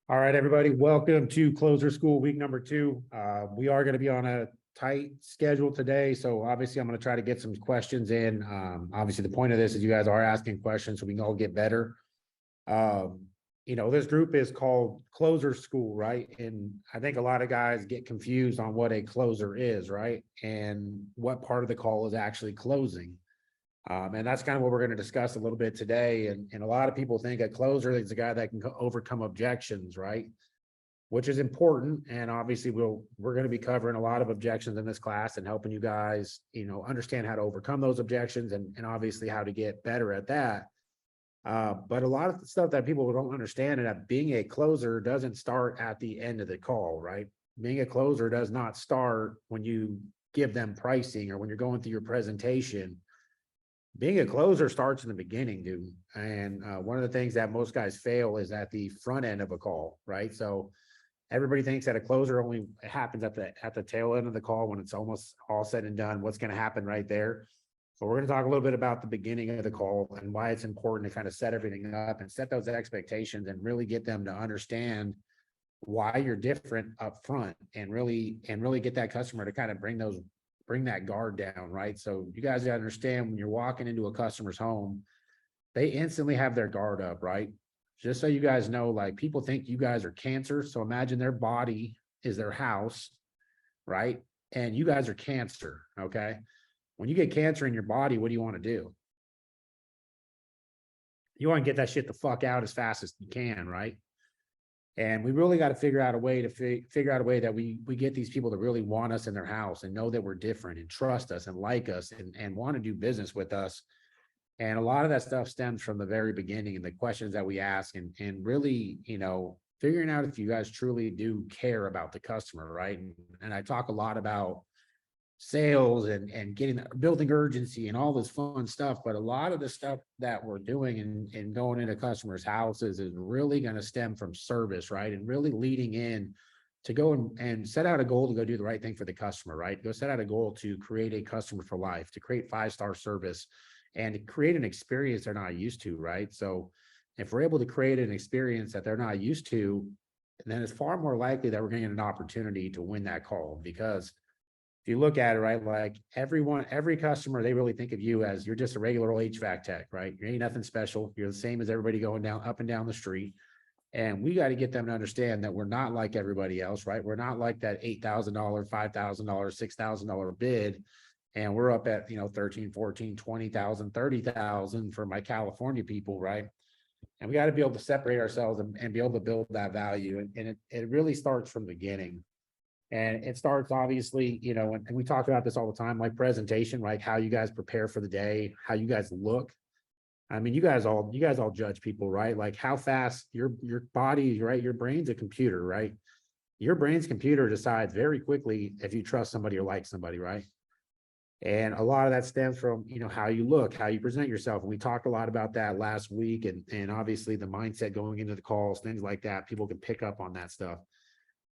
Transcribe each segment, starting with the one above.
All right, everybody, welcome to Closer School week number 2. We are going to be on a tight schedule today, so obviously I'm going to try to get some questions in. Obviously, the point of this is you guys are asking questions so we can all get better. This group is called Closer School, right? And I think a lot of guys get confused on what a closer is, right? And what part of the call is actually closing. And that's kind of what we're going to discuss a little bit today. And a lot of people think a closer is a guy that can overcome objections, right? Which is important. And obviously we're going to be covering a lot of objections in this class and helping you guys, understand how to overcome those objections and obviously how to get better at that. But a lot of the stuff that people don't understand and that being a closer doesn't start at the end of the call, right? Being a closer does not start when you give them pricing or when you're going through your presentation. Being a closer starts in the beginning, dude. And one of the things that most guys fail is at the front end of a call, right? So everybody thinks that a closer only happens at the tail end of the call when it's almost all said and done. What's going to happen right there? So we're going to talk a little bit about the beginning of the call and why it's important to kind of set everything up and set those expectations and really get them to understand why you're different up front and really get that customer to kind of bring that guard down, right? So you guys understand when you're walking into a customer's home, they instantly have their guard up, right? Just so you guys know, like people think you guys are cancer. So imagine their body is their house, right? And you guys are cancer, okay? When you get cancer in your body, what do you want to do? You want to get that shit the fuck out as fast as you can, right? And we really got to figure out a way to figure out a way that we get these people to really want us in their house and know that we're different and trust us and like us and want to do business with us. And a lot of that stuff stems from the very beginning and the questions that we ask and really, figuring out if you guys truly do care about the customer, right? And I talk a lot about sales and building urgency and all this fun stuff. But a lot of the stuff that we're doing and going into customers' houses is really going to stem from service, right? And really leading in to go and set out a goal to go do the right thing for the customer, right? Go set out a goal to create a customer for life, to create 5-star service and to create an experience they're not used to, right? So if we're able to create an experience that they're not used to, then it's far more likely that we're going to get an opportunity to win that call. Because if you look at it, right, like every customer, they really think of you as you're just a regular old HVAC tech, right? You ain't nothing special. You're the same as everybody going up and down the street. And we got to get them to understand that we're not like everybody else, right? We're not like that $8,000, $5,000, $6,000 bid. And we're up at, 13, 14, 20,000, 30,000 for my California people, right? And we got to be able to separate ourselves and be able to build that value. And it really starts from the beginning. And it starts obviously, and we talk about this all the time, like presentation, like how you guys prepare for the day, how you guys look. I mean, you guys all judge people, right? Like how fast your body, right? Your brain's a computer, right? Your brain's computer decides very quickly if you trust somebody or like somebody, right? And a lot of that stems from, how you look, how you present yourself. And we talked a lot about that last week and obviously the mindset going into the calls, things like that. People can pick up on that stuff.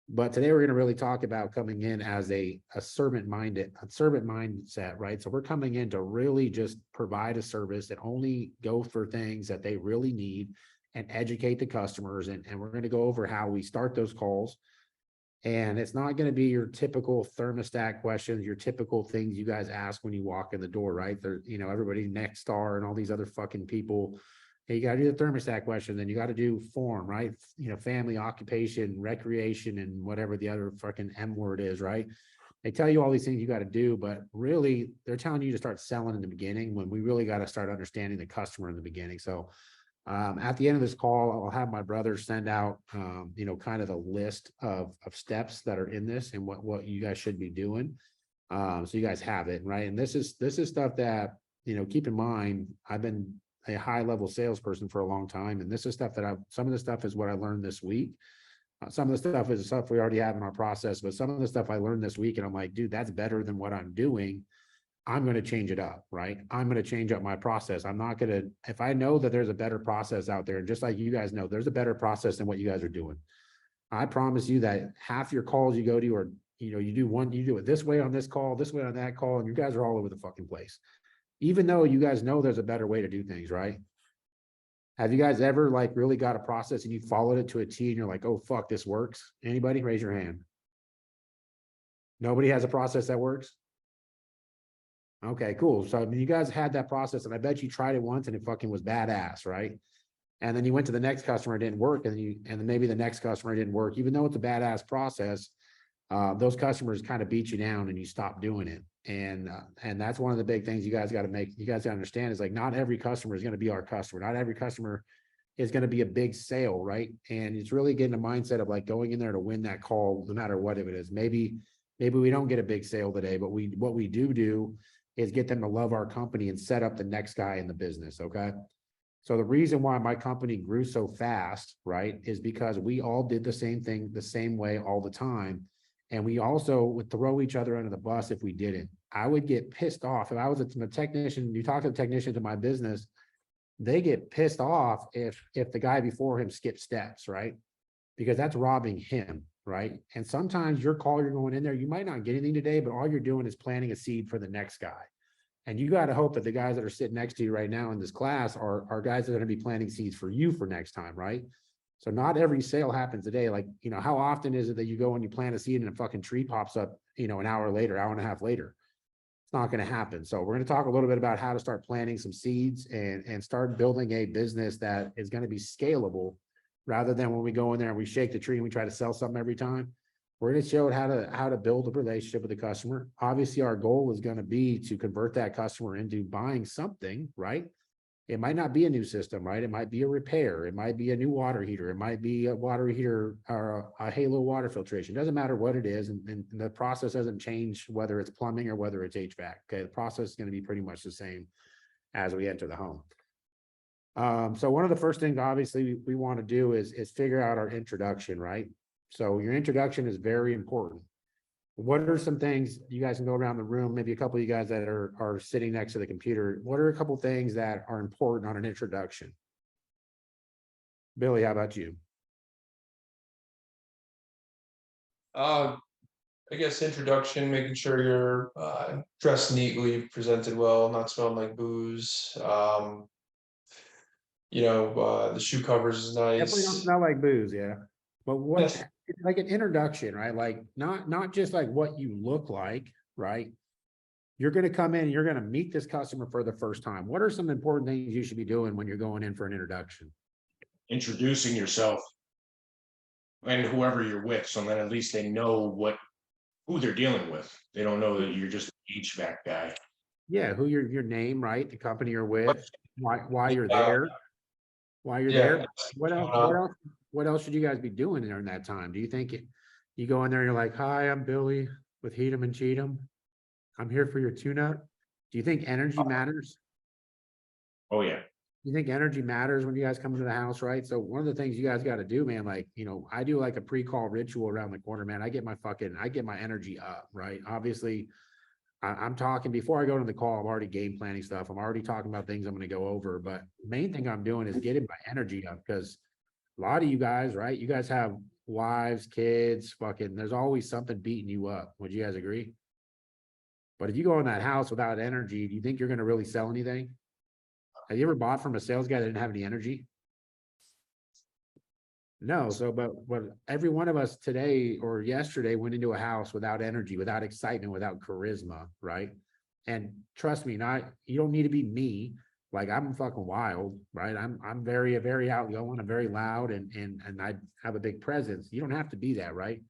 But today we're going to really talk about coming in as a servant mindset, right? So we're coming in to really just provide a service that only go for things that they really need and educate the customers. And we're going to go over how we start those calls. And it's not going to be your typical thermostat questions, your typical things you guys ask when you walk in the door, right? There, everybody next star and all these other fucking people. Hey, you got to do the thermostat question, then you got to do form, right? Family, occupation, recreation, and whatever the other fucking M word is, right? They tell you all these things you got to do, but really they're telling you to start selling in the beginning when we really got to start understanding the customer in the beginning. So at the end of this call, I'll have my brother send out, kind of the list of steps that are in this and what you guys should be doing. So you guys have it, right? And this is stuff that, keep in mind, I've been a high level salesperson for a long time. And this is stuff that some of the stuff is what I learned this week. Some of the stuff is stuff we already have in our process, but some of the stuff I learned this week and I'm like, dude, that's better than what I'm doing. I'm going to change it up, right? I'm going to change up my process. I'm not going to, if I know that there's a better process out there, and just like you guys know, there's a better process than what you guys are doing. I promise you that half your calls you go to, or, you do it this way on this call, this way on that call, and you guys are all over the fucking place. Even though you guys know there's a better way to do things, right? Have you guys ever like really got a process and you followed it to a T and you're like, oh, fuck, this works? Anybody raise your hand? Nobody has a process that works? Okay, cool. So I mean, you guys had that process and I bet you tried it once and it fucking was badass, right? And then you went to the next customer, it didn't work, and then maybe the next customer didn't work, even though it's a badass process. Those customers kind of beat you down and you stop doing it. And that's one of the big things you guys got to understand is like, not every customer is going to be our customer. Not every customer is going to be a big sale, right? And it's really getting a mindset of like going in there to win that call, no matter what it is. Maybe we don't get a big sale today, but what we do is get them to love our company and set up the next guy in the business. Okay. So the reason why my company grew so fast, right, is because we all did the same thing the same way all the time. And we also would throw each other under the bus if we didn't. I would get pissed off if I was a technician. You talk to the technicians in my business, they get pissed off if the guy before him skips steps, right? Because that's robbing him, right? And sometimes your call, you're going in there, you might not get anything today, but all you're doing is planting a seed for the next guy. And you got to hope that the guys that are sitting next to you right now in this class are guys that are going to be planting seeds for you for next time, right? So not every sale happens today. Like, how often is it that you go and you plant a seed and a fucking tree pops up, an hour later, hour and a half later? It's not going to happen. So we're going to talk a little bit about how to start planting some seeds and start building a business that is going to be scalable, rather than when we go in there and we shake the tree and we try to sell something every time. We're going to show how to build a relationship with the customer. Obviously, our goal is going to be to convert that customer into buying something, right? It might not be a new system, right? It might be a repair. It might be a new water heater. It might be a water heater or a halo water filtration. It doesn't matter what it is. And the process doesn't change whether it's plumbing or whether it's HVAC. Okay. The process is going to be pretty much the same as we enter the home. So one of the first things, obviously, we want to do is figure out our introduction, right? So your introduction is very important. What are some things you guys can go around the room? Maybe a couple of you guys that are sitting next to the computer. What are a couple of things that are important on an introduction? Billy, how about you? I guess introduction, making sure you're dressed neatly, presented well, not smelling like booze. The shoe covers is Definitely don't nice. smell like booze, yeah. But what, Yes. like an introduction, right? Like not just like what you look like, right? You're going to come in and you're going to meet this customer for the first time. What are some important things you should be doing when you're going in for an introduction? Introducing yourself and whoever you're with, so then at least they know who they're dealing with. They don't know that you're just an HVAC guy. Yeah, who your name, right? The company you're with, why you're Yeah. there, why you're Yeah. there. What else should you guys be doing during that time? Do you think you go in there and you're like, hi, I'm Billy with Heatem and Cheatham. I'm here for your tune-up. Do you think energy matters? Oh yeah. You think energy matters when you guys come into the house, right? So one of the things you guys got to do, man, like, I do like a pre-call ritual around the corner, man. I get my energy up, right? Obviously, I'm talking before I go to the call, I'm already game planning stuff. I'm already talking about things I'm going to go over, but main thing I'm doing is getting my energy up, because a lot of you guys, right? You guys have wives, kids, there's always something beating you up. Would you guys agree? But if you go in that house without energy, do you think you're going to really sell anything? Have you ever bought from a sales guy that didn't have any energy? No. So, but every one of us today or yesterday went into a house without energy, without excitement, without charisma, right? And trust me, you don't need to be me. Like, I'm fucking wild, right? I'm very, very outgoing. I'm very loud and I have a big presence. You don't have to be that, right?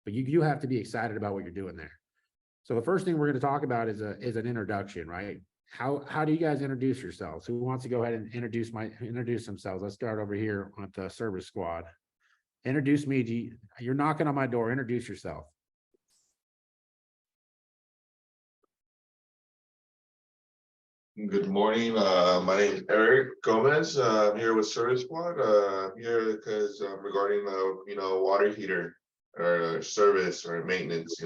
But you have to be excited about what you're doing there. So the first thing we're going to talk about is an introduction, right? How do you guys introduce yourselves? Who wants to go ahead and introduce themselves? Let's start over here with the service squad. Introduce me. You're knocking on my door. Introduce yourself. Good morning. My name is Eric Gomez. I'm here with Service Squad. I'm here because regarding the water heater or service or maintenance.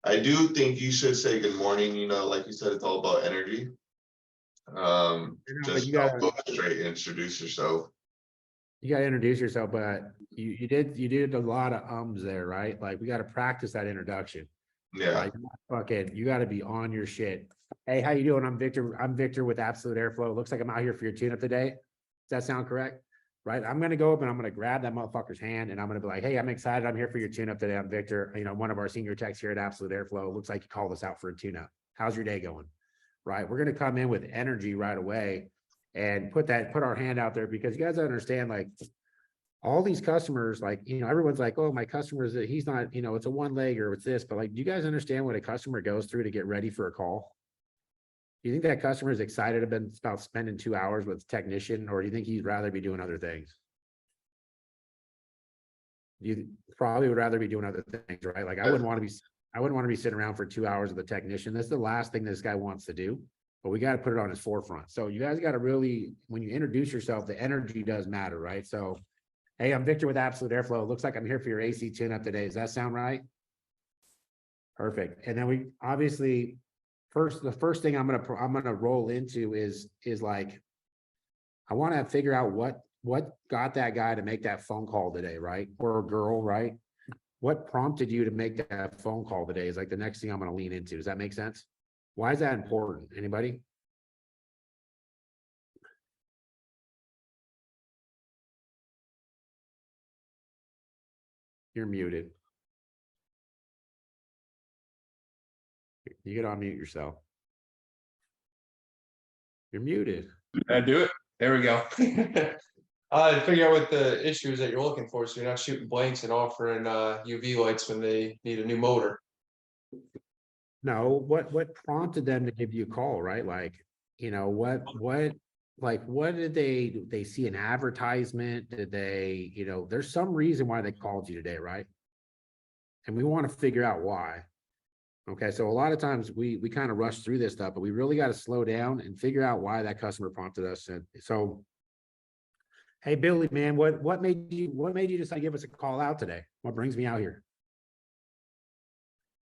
I do think you should say good morning. Like you said, it's all about energy. But Just don't go straight and introduce yourself. You got to introduce yourself, but you did a lot of ums there, right? Like, we got to practice that introduction. Yeah. You got to be on your shit. Hey, how you doing? I'm Victor with Absolute Airflow. Looks like I'm out here for your tune-up today. that sound correct? Right? I'm gonna go up and I'm gonna grab that motherfucker's hand and I'm gonna be like, hey, I'm excited. I'm here for your tune-up today. I'm Victor, one of our senior techs here at Absolute Airflow. It looks like you called us out for a tune-up. How's your day going? Right? We're gonna come in with energy right away and put our hand out there, because you guys understand, like, all these customers, like, everyone's like, oh, my customer's, he's not, it's a one leg or it's this, but like, do you guys understand what a customer goes through to get ready for a call? Do you think that customer is excited about spending 2 hours with a technician, or do you think he'd rather be doing other things? You probably would rather be doing other things, right? Like, I wouldn't want to be sitting around for 2 hours with a technician. That's the last thing this guy wants to do, but we got to put it on his forefront. So you guys got to really, when you introduce yourself, the energy does matter, right? So, hey, I'm Victor with Absolute Airflow. Looks like I'm here for your AC tune-up today. Does that sound right? Perfect. And then we obviously, the first thing I'm gonna roll into is like, I want to figure out what got that guy to make that phone call today, right? Or a girl, right? What prompted you to make that phone call today is like the next thing I'm going to lean into. Does that make sense? Why is that important? Anybody? You're muted. You get unmute yourself. You're muted. Did I do it? There we go. Figure out what the issue is that you're looking for, so you're not shooting blanks and offering UV lights when they need a new motor. No, what prompted them to give you a call, right? Like, what did they see an advertisement? Did they, there's some reason why they called you today, right? And we want to figure out why. Okay, so a lot of times we kind of rush through this stuff, but we really got to slow down and figure out why that customer prompted us. And so, hey, Billy, man, what made you decide to give us a call out today? What brings me out here?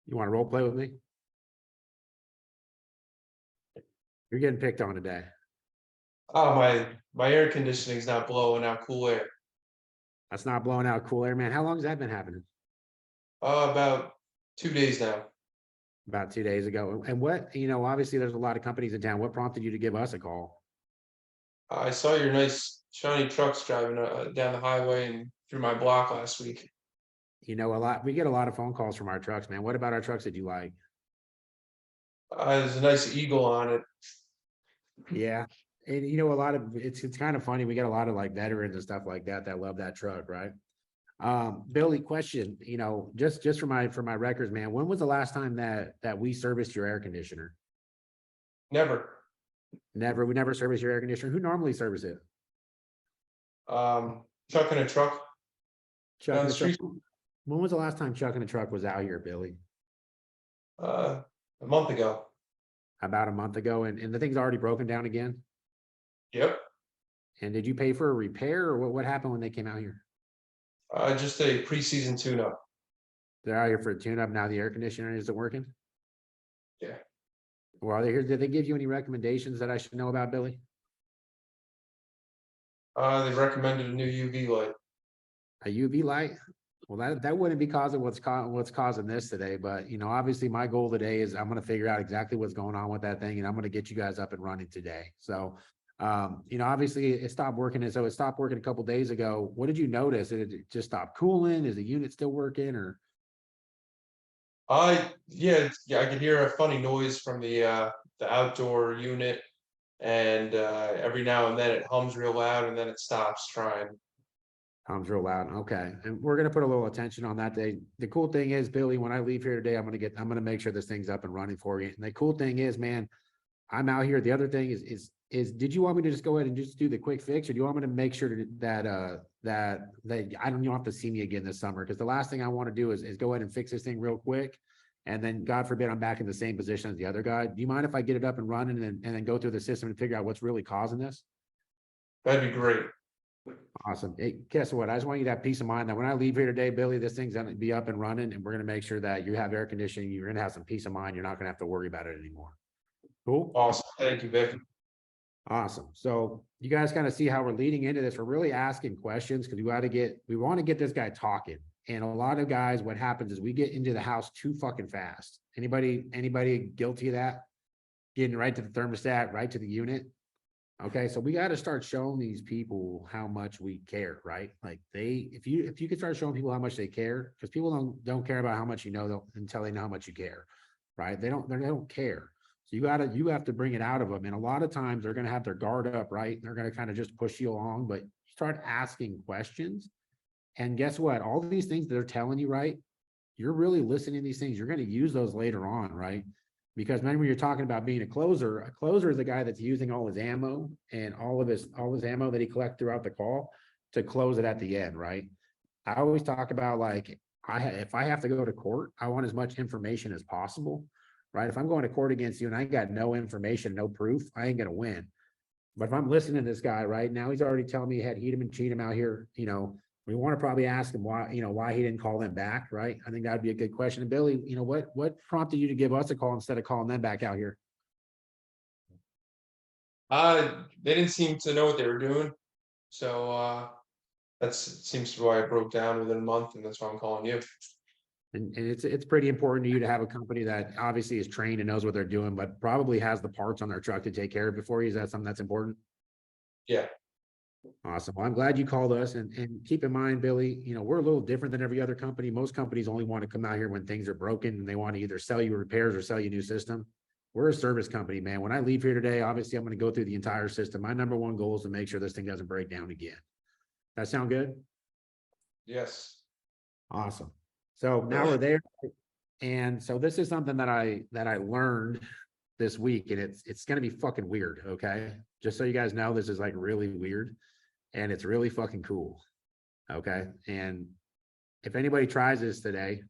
You want to role play with me? You're getting picked on today. Oh, my air conditioning's not blowing out cool air. That's not blowing out cool air, man. How long has that been happening? About 2 days now. About 2 days ago. And what, obviously there's a lot of companies in town. What prompted you to give us a call? I saw your nice shiny trucks driving down the highway and through my block last week. We get a lot of phone calls from our trucks, man. What about our trucks that you like? There's a nice eagle on it. Yeah. And a lot of it's kind of funny. We get a lot of like veterans and stuff like that love that truck, right? Billy, question, just for my records, man, when was the last time that we serviced your air conditioner? Never. We never service your air conditioner. Who normally service it? Chuck in a truck. Chuck Down in the a truck. street. When was the last time Chuck in a truck was out here, Billy? A month ago. About a month ago, and the thing's already broken down again. Yep. And did you pay for a repair, or what happened when they came out here? Just a preseason tune-up. They're out here for a tune-up. Now the air conditioner isn't working. Yeah. Well, are they here? Did they give you any recommendations that I should know about, Billy? They recommended a new UV light. A UV light? Well, that wouldn't be causing what's causing this today, but obviously my goal today is I'm going to figure out exactly what's going on with that thing, and I'm going to get you guys up and running today. So, obviously it stopped working, and so it stopped working a couple days ago. What did you notice? Did it just stop cooling? Is the unit still working, or? Yeah, I could hear a funny noise from the outdoor unit, and every now and then it hums real loud, and then it stops trying. Hums real loud. Okay. And we're going to put a little attention on that day. The cool thing is, Billy, when I leave here today, I'm going to make sure this thing's up and running for you. And the cool thing is, man, I'm out here. The other thing is, did you want me to just go ahead and just do the quick fix, or do you want me to make sure that you don't have to see me again this summer? Because the last thing I want to do is go ahead and fix this thing real quick. And then God forbid, I'm back in the same position as the other guy. Do you mind if I get it up and running and then go through the system and figure out what's really causing this? That'd be great. Awesome. Hey, guess what? I just want you to have peace of mind that when I leave here today, Billy, this thing's going to be up and running, and we're going to make sure that you have air conditioning. You're going to have some peace of mind. You're not going to have to worry about it anymore. Cool. Awesome. Thank you, Vic. Awesome. So you guys kind of see how we're leading into this. We're really asking questions because we want to get this guy talking. And a lot of guys, what happens is we get into the house too fucking fast. Anybody guilty of that? Getting right to the thermostat, right to the unit. Okay, so we got to start showing these people how much we care, right? Like if you could start showing people how much they care, because people don't care about how much you know until they know how much you care, right? They don't care. So you have to bring it out of them. And a lot of times they're going to have their guard up, right? They're going to kind of just push you along, but you start asking questions. And guess what? All these things they're telling you, right? You're really listening to these things. You're going to use those later on, right? Because remember, you're talking about being a closer is the guy that's using all his ammo and all his ammo that he collects throughout the call to close it at the end, right? I always talk about like, if I have to go to court, I want as much information as possible, right? If I'm going to court against you and I got no information, no proof, I ain't gonna win. But if I'm listening to this guy right now, he's already telling me he had heat him and cheat him out here, we want to probably ask him why he didn't call them back, right? I think that'd be a good question. And Billy, what prompted you to give us a call instead of calling them back out here? They didn't seem to know what they were doing. So that's seems to be why I broke down within a month, and that's why I'm calling you. And it's pretty important to you to have a company that obviously is trained and knows what they're doing, but probably has the parts on their truck to take care of it for you. Is that something that's important? Yeah. Awesome. Well, I'm glad you called us, and keep in mind, Billy, we're a little different than every other company. Most companies only want to come out here when things are broken and they want to either sell you repairs or sell you a new system. We're a service company, man. When I leave here today, obviously I'm going to go through the entire system. My number one goal is to make sure this thing doesn't break down again. That sound good? Yes. Awesome. So now we're there. And so this is something that I learned this week, and it's going to be fucking weird. Okay. Just so you guys know, this is like really weird and it's really fucking cool. Okay. And if anybody tries this today,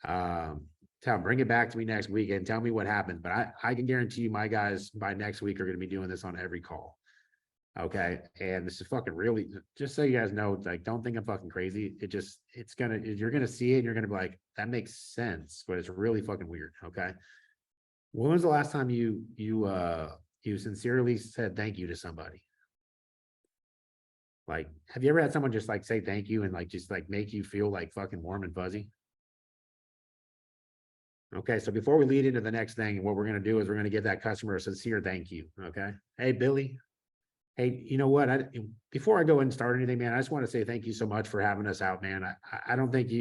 bring it back to me next week and tell me what happened. But I can guarantee you my guys by next week are going to be doing this on every call. Okay. And this is fucking really, just so you guys know, like, don't think I'm fucking crazy. You're going to see it and you're going to be like, that makes sense, but it's really fucking weird. Okay. When was the last time you sincerely said thank you to somebody? Like, have you ever had someone just like say thank you and like just like make you feel like fucking warm and fuzzy? Okay, so before we lead into the next thing, what we're going to do is we're going to give that customer a sincere thank you. Okay. Hey, Billy. Hey, you know what? Before I go and start anything, man, I just want to say thank you so much for having us out, man. I don't think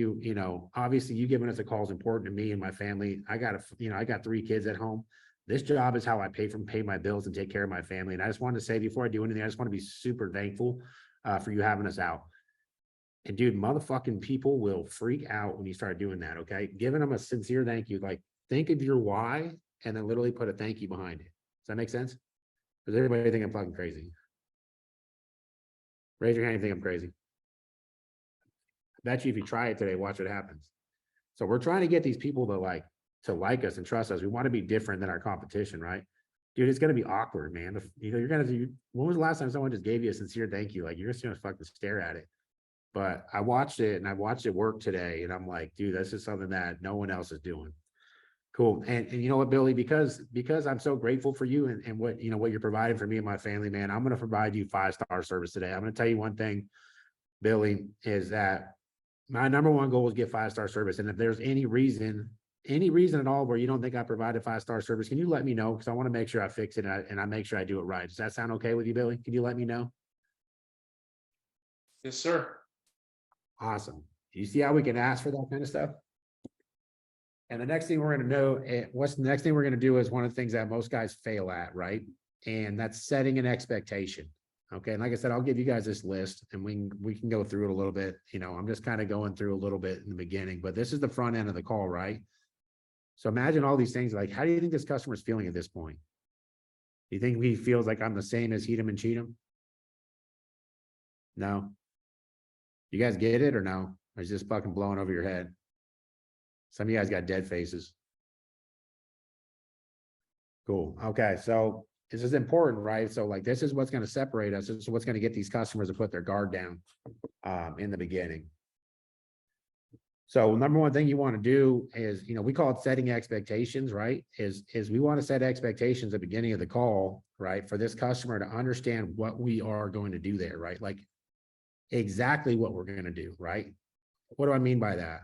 obviously you giving us a call is important to me and my family. I got 3 kids at home. This job is how I pay my bills and take care of my family. And I just wanted to say before I do anything, I just want to be super thankful for you having us out. And dude, motherfucking people will freak out when you start doing that. Okay. Giving them a sincere thank you. Like, think of your why and then literally put a thank you behind it. Does that make sense? Does everybody think I'm fucking crazy? Raise your hand if you think I'm crazy. I bet you if you try it today, watch what happens. So we're trying to get these people to like us and trust us. We want to be different than our competition, right? Dude, it's gonna be awkward, man. When was the last time someone just gave you a sincere thank you? Like, you're just gonna fucking stare at it. But I watched it work today, and I'm like, dude, this is something that no one else is doing. Cool. And you know what, Billy, because I'm so grateful for you and what you're providing for me and my family, man, I'm going to provide you 5-star service today. I'm going to tell you one thing, Billy, is that my number one goal is get 5-star service. And if there's any reason at all where you don't think I provided 5-star service, can you let me know? Because I want to make sure I fix it and I make sure I do it right. Does that sound okay with you, Billy? Can you let me know? Yes, sir. Awesome. You see how we can ask for that kind of stuff? And the next thing we're going to know, what's the next thing we're going to do is one of the things that most guys fail at, right? And that's setting an expectation. Okay. And like I said, I'll give you guys this list and we can go through it a little bit. I'm just kind of going through a little bit in the beginning, but this is the front end of the call, right? So imagine all these things. Like, how do you think this customer is feeling at this point? Do you think he feels like I'm the same as heat him and cheat him? No. You guys get it or no? Or is this fucking blowing over your head? Some of you guys got dead faces. Cool. Okay. So this is important, right? So like, this is what's going to separate us. This is what's going to get these customers to put their guard down in the beginning. So number one thing you want to do is, we call it setting expectations, right? Is we want to set expectations at the beginning of the call, right? For this customer to understand what we are going to do there, right? Like exactly what we're going to do, right? What do I mean by that?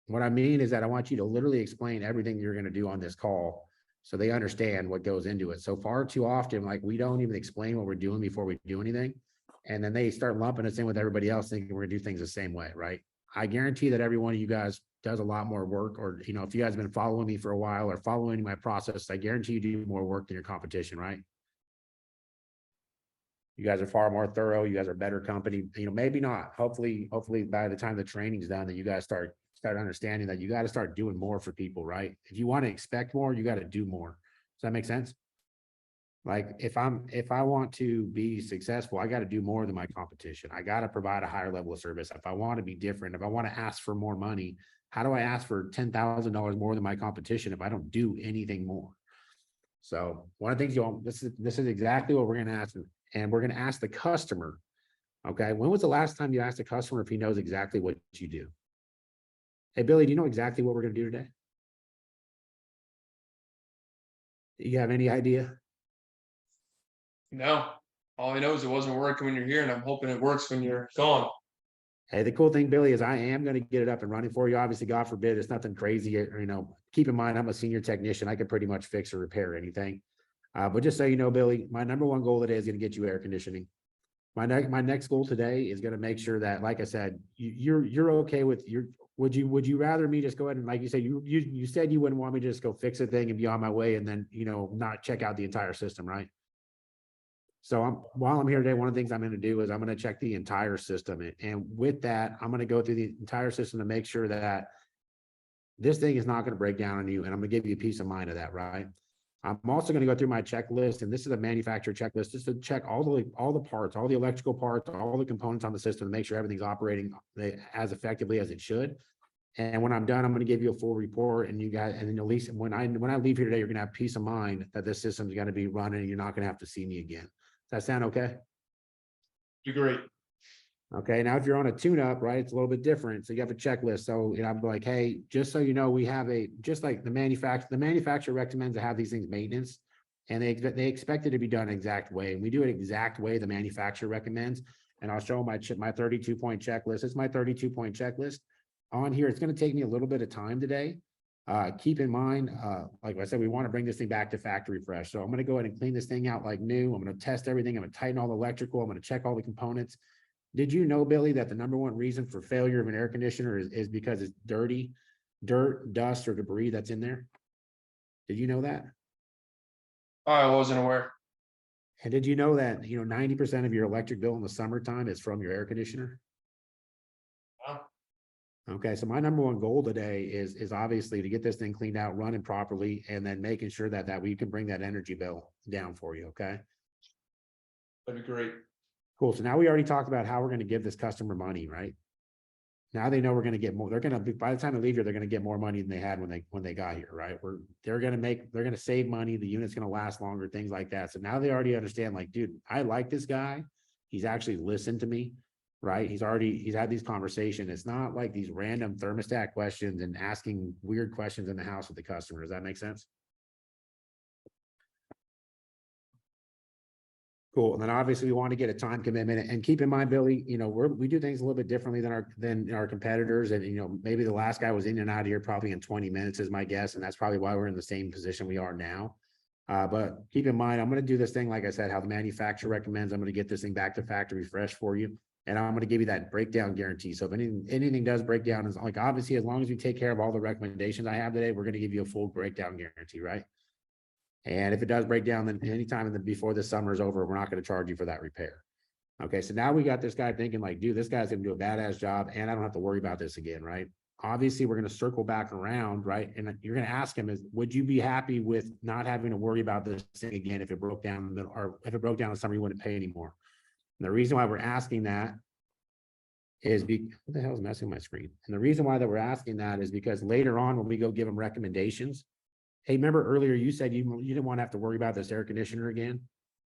What I mean is that I want you to literally explain everything you're going to do on this call So they understand what goes into it. So far too often, like we don't even explain what we're doing before we do anything. And then they start lumping us in with everybody else thinking we're gonna do things the same way, right? I guarantee that every one of you guys does a lot more work, or, you know, if you guys have been following me for a while or following my process, I guarantee you do more work than your competition, right? You guys are far more thorough. You guys are better company, you know, maybe not. Hopefully by the time the training's done, that you guys start understanding that you got to start doing more for people, right? If you want to expect more, you got to do more. Does that make sense? Like if I want to be successful, I got to do more than my competition. I got to provide a higher level of service. If I want to be different, if I want to ask for more money, how do I ask for $10,000 more than my competition if I don't do anything more? So one of the things this is exactly what we're going to ask, and we're going to ask the customer. Okay, when was the last time you asked a customer if he knows exactly what you do? Hey, Billy, do you know exactly what we're going to do today? Do you have any idea? No, all I know is it wasn't working when you're here, and I'm hoping it works when you're gone. Hey, the cool thing, Billy, is I am going to get it up and running for you. Obviously, God forbid, it's nothing crazy. Or, you know, keep in mind, I'm a senior technician. I could pretty much fix or repair anything. But just so you know, Billy, my number one goal today is going to get you air conditioning. My next goal today is going to make sure that, like I said, you're okay with your. Would you rather me just go ahead and, like you said, you said you wouldn't want me to just go fix a thing and be on my way and then, you know, not check out the entire system, right? So while I'm here today, one of the things I'm going to do is I'm going to check the entire system. And with that, I'm going to go through the entire system to make sure that this thing is not going to break down on you. And I'm going to give you peace of mind of that, right? I'm also going to go through my checklist, and this is a manufacturer checklist, just to check all the parts, all the electrical parts, all the components on the system to make sure everything's operating as effectively as it should. And when I'm done, I'm going to give you a full report, and you guys, and then at least when I leave here today, you're going to have peace of mind that this system's going to be running, and you're not going to have to see me again. Does that sound okay? You're great. Okay, now if you're on a tune-up, right, it's a little bit different. So you have a checklist. So, you know, I'm like, hey, just so you know, we have just like the manufacturer recommends to have these things maintenance, and they expect it to be done an exact way. And we do it exact way the manufacturer recommends. And I'll show my 32-point checklist. It's my 32-point checklist on here. It's going to take me a little bit of time today. Keep in mind, like I said, we want to bring this thing back to factory fresh. So I'm going to go ahead and clean this thing out like new. I'm going to test everything. I'm going to tighten all the electrical. I'm going to check all the components. Did you know, Billy, that the number one reason for failure of an air conditioner is because it's dirty, dirt, dust, or debris that's in there? Did you know that? I wasn't aware. And did you know that, you know, 90% of your electric bill in the summertime is from your air conditioner? Wow. Okay, so my number one goal today is obviously to get this thing cleaned out, running properly, and then making sure that we can bring that energy bill down for you, okay? That'd be great. Cool. So now we already talked about how we're going to give this customer money, right? Now they know we're going to get more. They're going to be, by the time they leave here, they're going to get more money than they had when they got here, right? They're going to save money. The unit's going to last longer, things like that. So now they already understand, like, dude, I like this guy. He's actually listened to me, right? He's had these conversations. It's not like these random thermostat questions and asking weird questions in the house with the customer. Does that make sense? Cool. And then obviously we want to get a time commitment, and keep in mind, Billy, you know, we do things a little bit differently than our competitors. And, you know, maybe the last guy was in and out of here probably in 20 minutes is my guess. And that's probably why we're in the same position we are now. But keep in mind, I'm going to do this thing, like I said, how the manufacturer recommends. I'm going to get this thing back to factory fresh for you. And I'm going to give you that breakdown guarantee. So if anything does break down, is like, obviously, as long as we take care of all the recommendations I have today, we're going to give you a full breakdown guarantee, right? And if it does break down, then anytime before the summer is over, we're not going to charge you for that repair. Okay, so now we got this guy thinking like, dude, this guy's going to do a badass job, and I don't have to worry about this again, right? Obviously, we're going to circle back around, right? And you're going to ask him, would you be happy with not having to worry about this thing again if it broke down, or if it broke down in summer, you wouldn't pay anymore? And the reason why we're asking that is what the hell is messing with my screen? And the reason why that we're asking that is because later on, when we go give them recommendations, hey, remember earlier you said you didn't want to have to worry about this air conditioner again?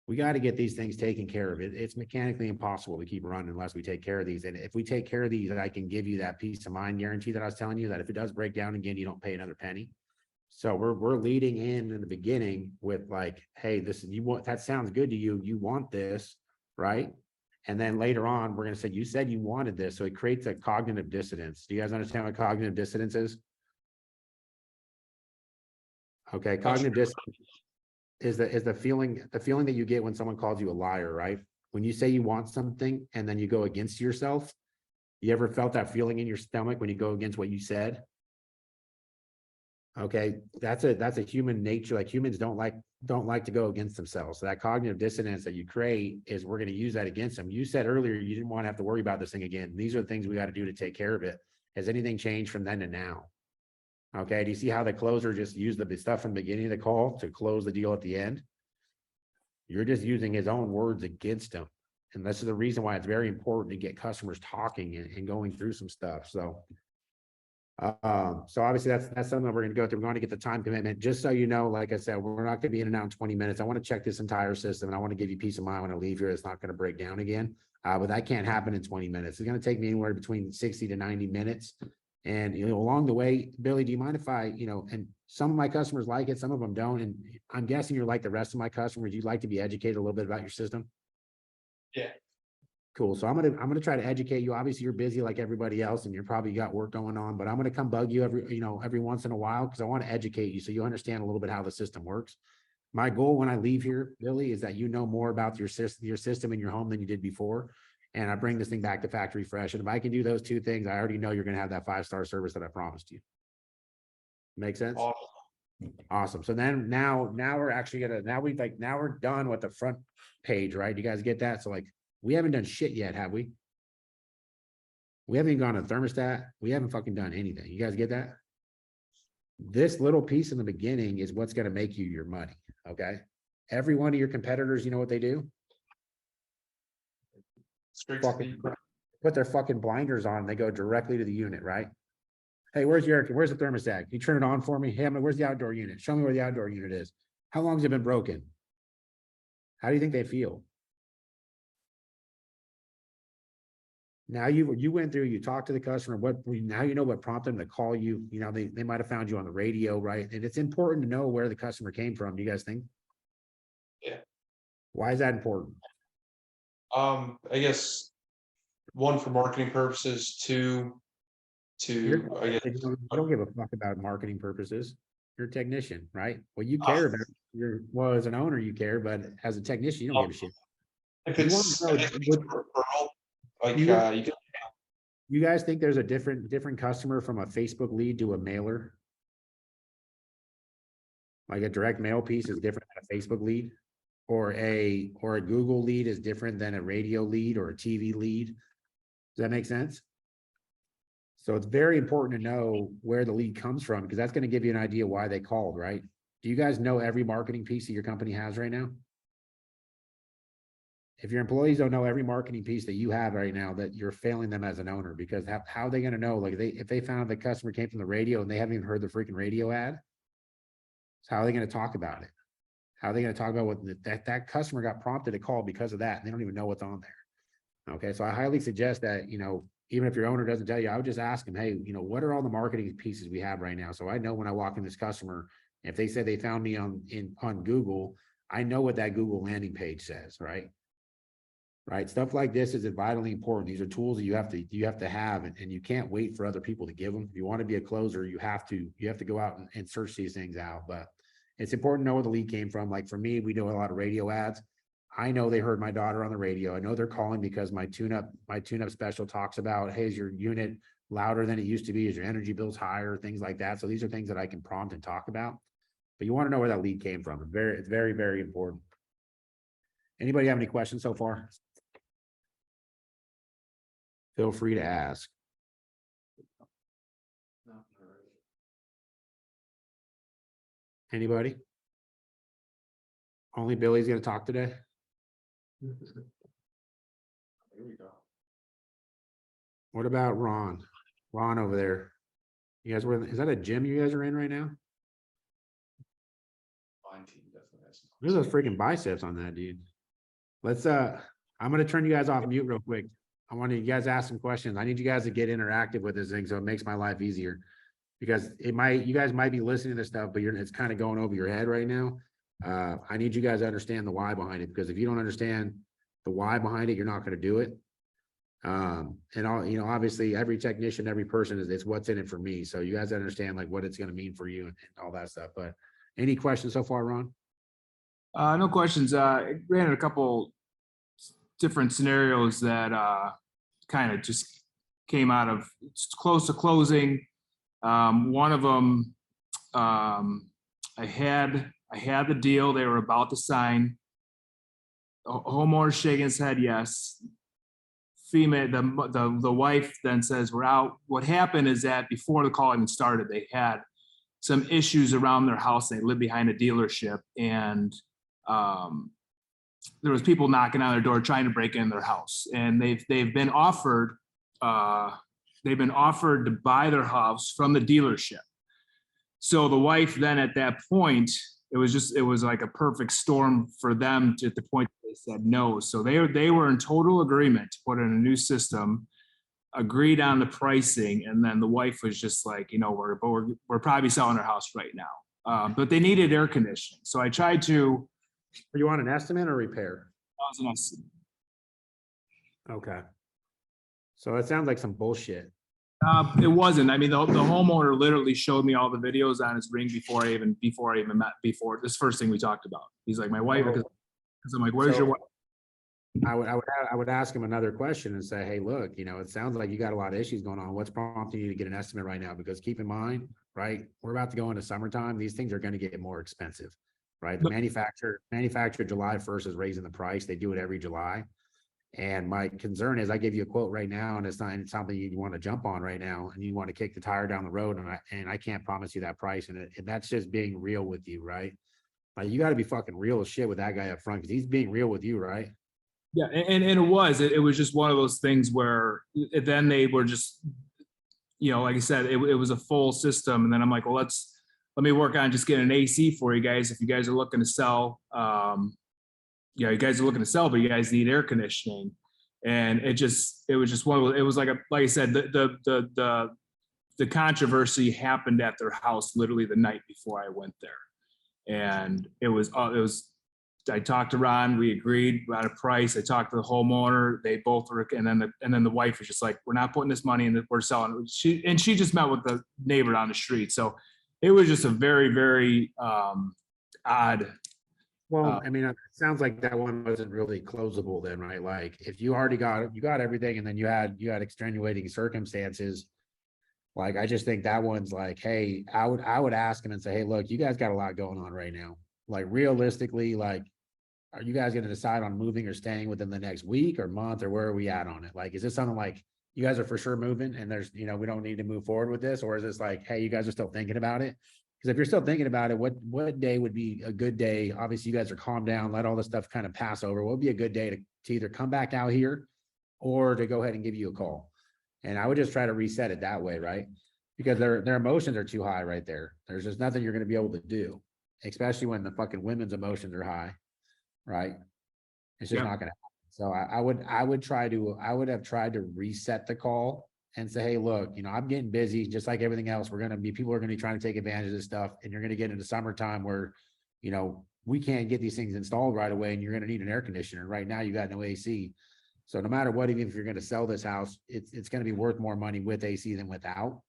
We got to get these things taken care of. It's mechanically impossible to keep running unless we take care of these. And if we take care of these, I can give you that peace of mind guarantee that I was telling you, that if it does break down again, you don't pay another penny. So we're leading in the beginning with like, hey, that sounds good to you. You want this, right? And then later on, we're going to say, you said you wanted this. So it creates a cognitive dissonance. Do you guys understand what cognitive dissonance is? Okay, cognitive dissonance is the feeling that you get when someone calls you a liar, right? When you say you want something and then you go against yourself. You ever felt that feeling in your stomach when you go against what you said? Okay, that's a human nature. Like humans don't like to go against themselves. So that cognitive dissonance that you create is we're going to use that against them. You said earlier you didn't want to have to worry about this thing again. These are the things we got to do to take care of it. Has anything changed from then to now? Okay, do you see how the closer just used the stuff from the beginning of the call to close the deal at the end? You're just using his own words against him. And this is the reason why it's very important to get customers talking and going through some stuff. So obviously that's something that we're going to go through. We're going to get the time commitment. Just so you know, like I said, we're not going to be in and out in 20 minutes. I want to check this entire system and I want to give you peace of mind when I leave here. It's not going to break down again. But that can't happen in 20 minutes. It's going to take me anywhere between 60 to 90 minutes. And along the way, Billy, do you mind if I, and some of my customers like it, some of them don't. And I'm guessing you're like the rest of my customers. You'd like to be educated a little bit about your system. Yeah. Cool. So I'm gonna try to educate you. Obviously, you're busy like everybody else, and you're probably got work going on. But I'm gonna come bug you every once in a while because I want to educate you so you understand a little bit how the system works. My goal when I leave here, Billy, is that you know more about your system in your home than you did before, and I bring this thing back to factory fresh. And if I can do those two things, I already know you're gonna have that 5-star service that I promised you. Make sense? Awesome. So then now we're actually now we're done with the front page, right? You guys get that? So like. We haven't done shit yet, have we? We haven't even gone to thermostat. We haven't fucking done anything. You guys get that? This little piece in the beginning is what's going to make you your money. Okay. Every one of your competitors, you know what they do? Put their fucking blinders on. They go directly to the unit, right? Hey, where's the thermostat? Can you turn it on for me? Hey, where's the outdoor unit? Show me where the outdoor unit is. How long has it been broken? How do you think they feel? Now you went through, you talked to the customer, now you know what prompted them to call you. They might have found you on the radio, right? And it's important to know where the customer came from. Do you guys think? Yeah. Why is that important? I guess one for marketing purposes, two to I guess You don't give a fuck about marketing purposes. You're a technician, right? Well, you care about as an owner, you care, but as a technician, you don't give a shit. if it's a referral, like you can. You guys think there's a different customer from a Facebook lead to a mailer? Like a direct mail piece is different than a Facebook lead, or a Google lead is different than a radio lead or a TV lead. Does that make sense? So it's very important to know where the lead comes from because that's going to give you an idea why they called, right? Do you guys know every marketing piece that your company has right now? If your employees don't know every marketing piece that you have right now, that you're failing them as an owner, because how are they going to know? Like if they found the customer came from the radio and they haven't even heard the freaking radio ad, so how are they going to talk about it? How are they going to talk about what that customer got prompted to call because of that? And they don't even know what's on there. Okay. So I highly suggest that, even if your owner doesn't tell you, I would just ask them, hey, what are all the marketing pieces we have right now? So I know when I walk in this customer, if they said they found me on Google, I know what that Google landing page says, right? Right. Stuff like this is vitally important. These are tools that you have to have, and you can't wait for other people to give them. If you want to be a closer, you have to go out and search these things out. But it's important to know where the lead came from. Like for me, we do a lot of radio ads. I know they heard my daughter on the radio. I know they're calling because my tune-up special talks about, hey, is your unit louder than it used to be? Is your energy bills higher? Things like that. So these are things that I can prompt and talk about. But you want to know where that lead came from. It's very, very important. Anybody have any questions so far? Feel free to ask. Anybody? Only Billy's going to talk today? Here we go. What about Ron? Ron over there. You guys is that a gym you guys are in right now? There's those freaking biceps on that, dude. Let's I'm gonna turn you guys off mute real quick. I want you guys to ask some questions. I need you guys to get interactive with this thing so it makes my life easier. Because you guys might be listening to this stuff, but it's kind of going over your head right now. I need you guys to understand the why behind it, because if you don't understand the why behind it, you're not going to do it. And obviously every technician, every person it's what's in it for me. So you guys understand like what it's going to mean for you and all that stuff. But Any questions so far, Ron? No questions. I ran a couple different scenarios that kind of just came out of close to closing. One of them, I had the deal they were about to sign. Homeowner shaking his head yes. Female, the wife then says we're out. What happened is that before the call even started, they had some issues around their house. They lived behind a dealership, and there was people knocking on their door trying to break in their house, and they've been offered to buy their house from the dealership. So the wife then at that point, it was like a perfect storm for them to the point they said no. So they were in total agreement to put in a new system, agreed on the pricing, and then the wife was just like, we're probably selling our house right now. But they needed air conditioning. So I tried to. You want an estimate or repair? That was an estimate. Okay. So it sounds like some bullshit. It wasn't. I mean, the homeowner literally showed me all the videos on his ring before I even met this first thing we talked about. He's like, my wife, because I'm like, where's your wife? I would ask him another question and say, hey, look, it sounds like you got a lot of issues going on. What's prompting you to get an estimate right now? Because keep in mind, right, we're about to go into summertime. These things are going to get more expensive, right? The manufacturer July 1st is raising the price. They do it every July. And my concern is I give you a quote right now, and it's not something you want to jump on right now, and you want to kick the tire down the road, and I can't promise you that price, and that's just being real with you, right? Like, you got to be fucking real as shit with that guy up front, because he's being real with you, right? Yeah, and it was just one of those things where then they were just, like I said, it was a full system, and then I'm like, well, let me work on just getting an AC for you guys if you guys are looking to sell. You guys are looking to sell, but you guys need air conditioning. And it was just one of those, it was like I said, the controversy happened at their house literally the night before I went there. And it was, I talked to Ron, we agreed on a price. I talked to the homeowner, they both were, and then the wife was just like, we're not putting this money in that we're selling. She just met with the neighbor on the street. So it was just a very, very odd. Well, I mean, it sounds like that one wasn't really closable then, right? Like, if you already got everything, and then you had extenuating circumstances, like, I just think that one's like, hey, I would ask him and say, hey, look, you guys got a lot going on right now. Like, realistically, like, are you guys going to decide on moving or staying within the next week or month, or where are we at on it? Like, is this something like you guys are for sure moving and there's, we don't need to move forward with this? Or is this like, hey, you guys are still thinking about it? Because if you're still thinking about it, what day would be a good day? Obviously, you guys are calmed down, let all this stuff kind of pass over. What would be a good day to either come back out here or to go ahead and give you a call? And I would just try to reset it that way, right? Because their emotions are too high right there. There's just nothing you're going to be able to do, especially when the fucking women's emotions are high, right? It's just not going to happen. So I would have tried to reset the call and say, hey, look, I'm getting busy, just like everything else. People are going to be trying to take advantage of this stuff. And you're going to get into summertime where, we can't get these things installed right away, and you're going to need an air conditioner. Right now, you got no AC. So no matter what, even if you're going to sell this house, it's going to be worth more money with AC than without.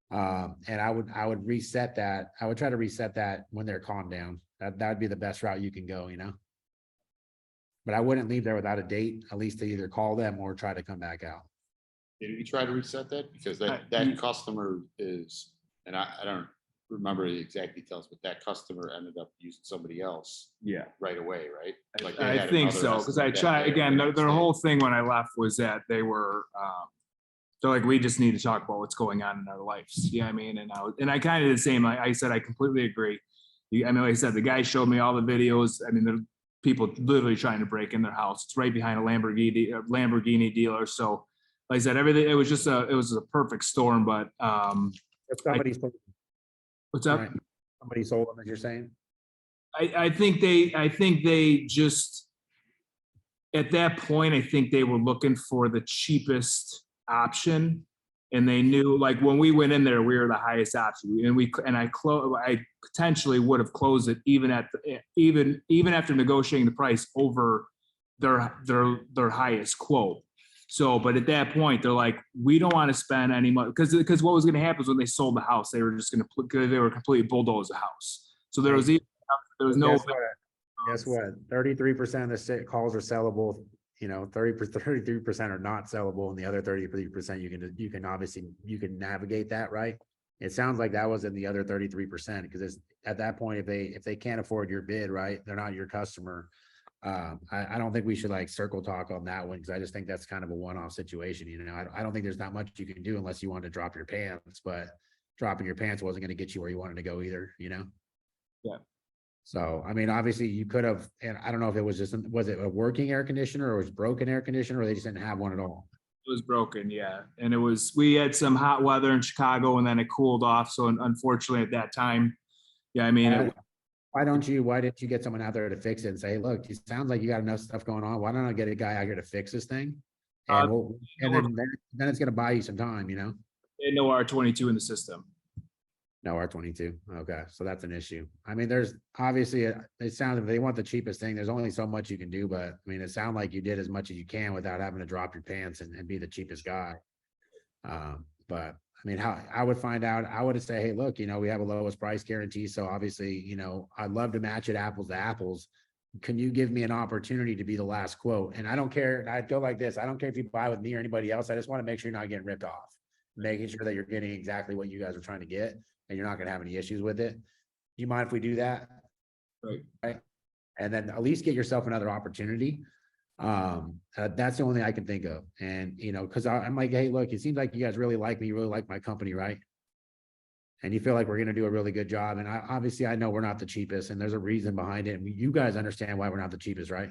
And I would reset that. I would try to reset that when they're calmed down. That would be the best route you can go, But I wouldn't leave there without a date, at least to either call them or try to come back out. Did you try to reset that? Because that customer is, and I don't remember the exact details, but that customer ended up using somebody else right away, right? Like I think so, because I tried, again, their whole thing when I left was that they were, they're like, we just need to talk about what's going on in our lives. You know what I mean? And I kind of did the same. I said, I completely agree. I mean, like I said, the guy showed me all the videos. I mean, the people literally trying to break in their house. It's right behind a Lamborghini dealer. So like I said, everything, it was a perfect storm, but what's up? Right. Somebody sold them, as you're saying. I think they just, at that point, I think they were looking for the cheapest option, and they knew, like, when we went in there, we were the highest option, and I potentially would have closed it even after negotiating the price over their highest quote. So, but at that point, they're like, we don't want to spend any money, because what was going to happen is when they sold the house, they were completely bulldoze the house. So there was, there was no, Guess what? 33% of the calls are sellable, 33% are not sellable, and the other 33% you can obviously, you can navigate that, right? It sounds like that was in the other 33%, because it's at that point, if they can't afford your bid, right, they're not your customer. I don't think we should like circle talk on that one, because I just think that's kind of a one-off situation. I don't think there's not much you can do unless you want to drop your pants, but dropping your pants wasn't going to get you where you wanted to go either. Yeah. So, I mean, obviously you could have, and I don't know if it was was it a working air conditioner or was broken air conditioner, or they just didn't have one at all? it was broken, yeah. And we had some hot weather in Chicago and then it cooled off. So unfortunately at that time, yeah, I mean, Why didn't you get someone out there to fix it and say, hey, look, it sounds like you got enough stuff going on. Why don't I get a guy out here to fix this thing? And then it's gonna buy you some time, they had no R22 in the system. No, R22. Okay, so that's an issue. I mean, there's obviously, it sounds, if they want the cheapest thing, there's only so much you can do, but I mean, it sounds like you did as much as you can without having to drop your pants and be the cheapest guy. But I mean, how I would find out, I would say, hey, look, we have a lowest price guarantee. So obviously, I'd love to match it apples to apples. Can you give me an opportunity to be the last quote? And I don't care. I'd go like this. I don't care if you buy with me or anybody else. I just want to make sure you're not getting ripped off, making sure that you're getting exactly what you guys are trying to get, and you're not going to have any issues with it. Do you mind if we do that? Right. And then at least get yourself another opportunity. That's the only thing I can think of. And, cause I'm like, hey, look, it seems like you guys really like me. You really like my company, right? And you feel like we're going to do a really good job. And obviously I know we're not the cheapest, and there's a reason behind it. And you guys understand why we're not the cheapest, right?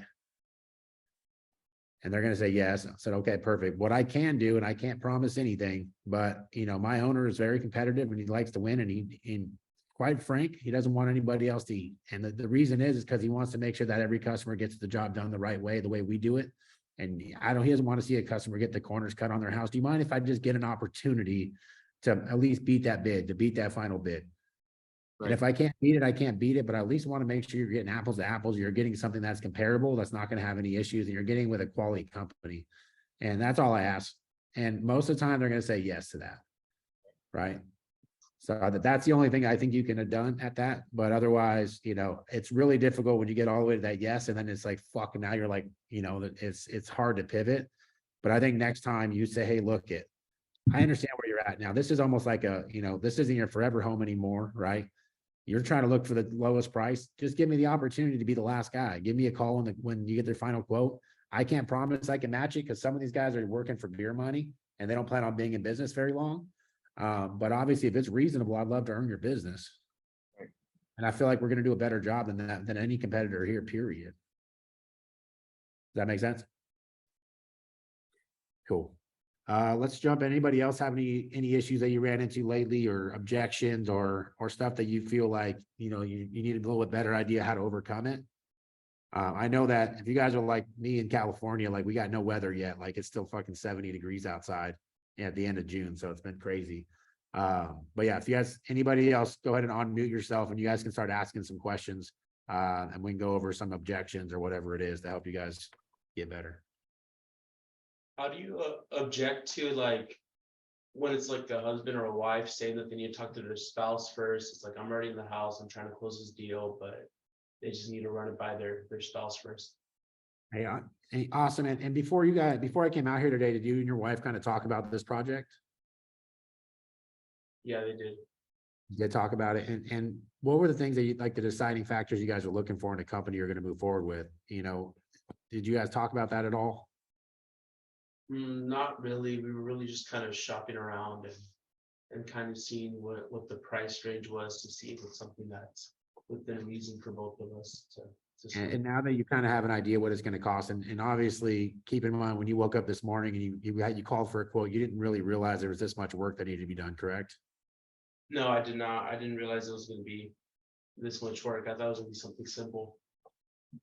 And they're going to say yes. I said, okay, perfect. What I can do, and I can't promise anything, but my owner is very competitive and he likes to win. And quite frank, he doesn't want anybody else to eat. And the reason is because he wants to make sure that every customer gets the job done the right way, the way we do it. And he doesn't want to see a customer get the corners cut on their house. Do you mind if I just get an opportunity to at least beat that bid, to beat that final bid? Right. And if I can't beat it, I can't beat it, but I at least want to make sure you're getting apples to apples. You're getting something that's comparable, that's not going to have any issues, and you're getting with a quality company. And that's all I ask. And most of the time they're going to say yes to that. Right. So that's the only thing I think you can have done at that. But otherwise, it's really difficult when you get all the way to that yes. And then it's like, fuck, now you're like, it's hard to pivot. But I think next time you say, hey, look, I understand where you're at now. This is almost like this isn't your forever home anymore, right? You're trying to look for the lowest price. Just give me the opportunity to be the last guy. Give me a call when you get their final quote. I can't promise I can match it, because some of these guys are working for beer money and they don't plan on being in business very long. But obviously, if it's reasonable, I'd love to earn your business. Right. And I feel like we're going to do a better job than any competitor here, period. Does that make sense? Cool. Let's jump. Anybody else have any issues that you ran into lately, or objections, or stuff that you feel like, you need a little bit better idea how to overcome it? I know that if you guys are like me in California, like we got no weather yet, like it's still fucking 70 degrees outside at the end of June. So it's been crazy. But yeah, if you guys, anybody else, go ahead and unmute yourself and you guys can start asking some questions. And we can go over some objections or whatever it is to help you guys get better. How do you object to, like, when it's like a husband or a wife saying that they need to talk to their spouse first? It's like, I'm already in the house, I'm trying to close this deal, but they just need to run it by their spouse first. Hey, awesome. And before I came out here today, did you and your wife kind of talk about this project? Yeah, they did. You did talk about it. And what were the things that you like, the deciding factors you guys are looking for in a company you're going to move forward with? Did you guys talk about that at all? Not really. We were really just kind of shopping around and kind of seeing what the price range was, to see if it's something that's within reason for both of us to and now that you kind of have an idea what it's going to cost, and obviously keep in mind, when you woke up this morning and you called for a quote, you didn't really realize there was this much work that needed to be done, correct? No, I did not. I didn't realize it was going to be this much work. I thought it was going to be something simple.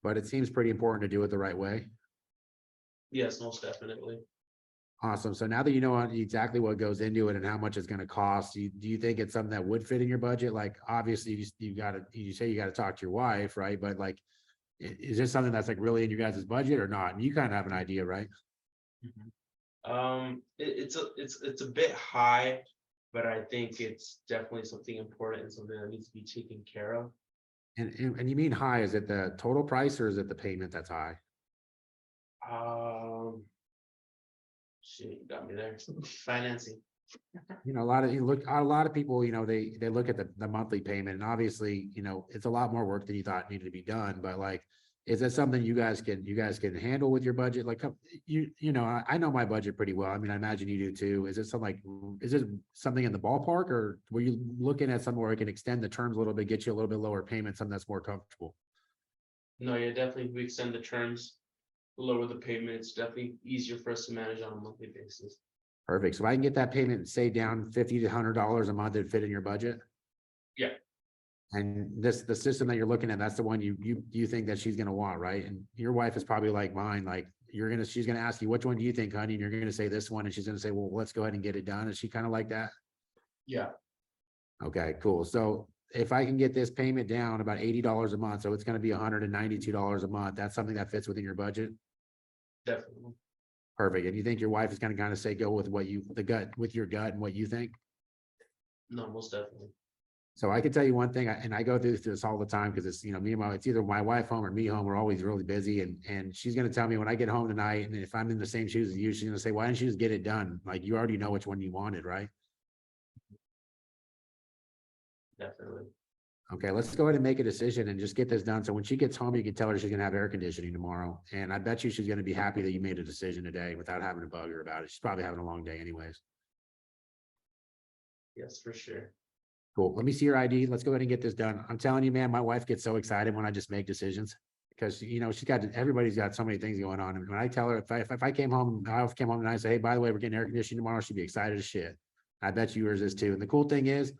But it seems pretty important to do it the right way. Yes, most definitely. Awesome. So now that you know exactly what goes into it and how much it's going to cost, do you think it's something that would fit in your budget? Like, obviously you say you got to talk to your wife, right? But like, is this something that's like really in your guys' budget or not? And you kind of have an idea, right? It's a bit high, but I think it's definitely something important and something that needs to be taken care of. And you mean high, is it the total price or is it the payment that's high? Shit, you got me there. Financing. You know, a lot of people, you know, they look at the monthly payment and obviously, you know, it's a lot more work than you thought needed to be done, but like, is that something you guys can handle with your budget? Like, you know, I know my budget pretty well. I mean, I imagine you do too. Is it something like, is it something in the ballpark or were you looking at somewhere where it can extend the terms a little bit, get you a little bit lower payment, something that's more comfortable? No, yeah, definitely, if we extend the terms, lower the payment, it's definitely easier for us to manage on a monthly basis. Perfect. So I can get that payment, say down $50 to $100 a month, it'd fit in your budget? Yeah. And the system that you're looking at, that's the one you think that she's gonna want, right? And your wife is probably like mine, like she's gonna ask you, which one do you think, honey? And you're gonna say this one, and she's gonna say, well, let's go ahead and get it done. Is she kind of like that? Yeah, Okay, cool. So if I can get this payment down about $80 a month, so it's gonna be $192 a month, that's something that fits within your budget? definitely. Perfect. And you think your wife is gonna kind of say, go with what with your gut and what you think? No, most definitely. So I can tell you one thing, and I go through this all the time because it's, you know, it's either my wife home or me home. We're always really busy and she's going to tell me when I get home tonight, and if I'm in the same shoes as you, she's going to say, why didn't you just get it done? Like, you already know which one you wanted, right? Definitely. Okay, let's go ahead and make a decision and just get this done. So when she gets home, you can tell her she's going to have air conditioning tomorrow. And I bet you she's going to be happy that you made a decision today without having to bug her about it. She's probably having a long day anyways. Yes, for sure. Cool. Let me see your ID. Let's go ahead and get this done. I'm telling you, man, my wife gets so excited when I just make decisions because, you know, everybody's got so many things going on. And when I tell her, if I came home, my wife came home and I say, hey, by the way, we're getting air conditioning tomorrow, she'd be excited as shit. I bet you yours is too. And the cool thing is,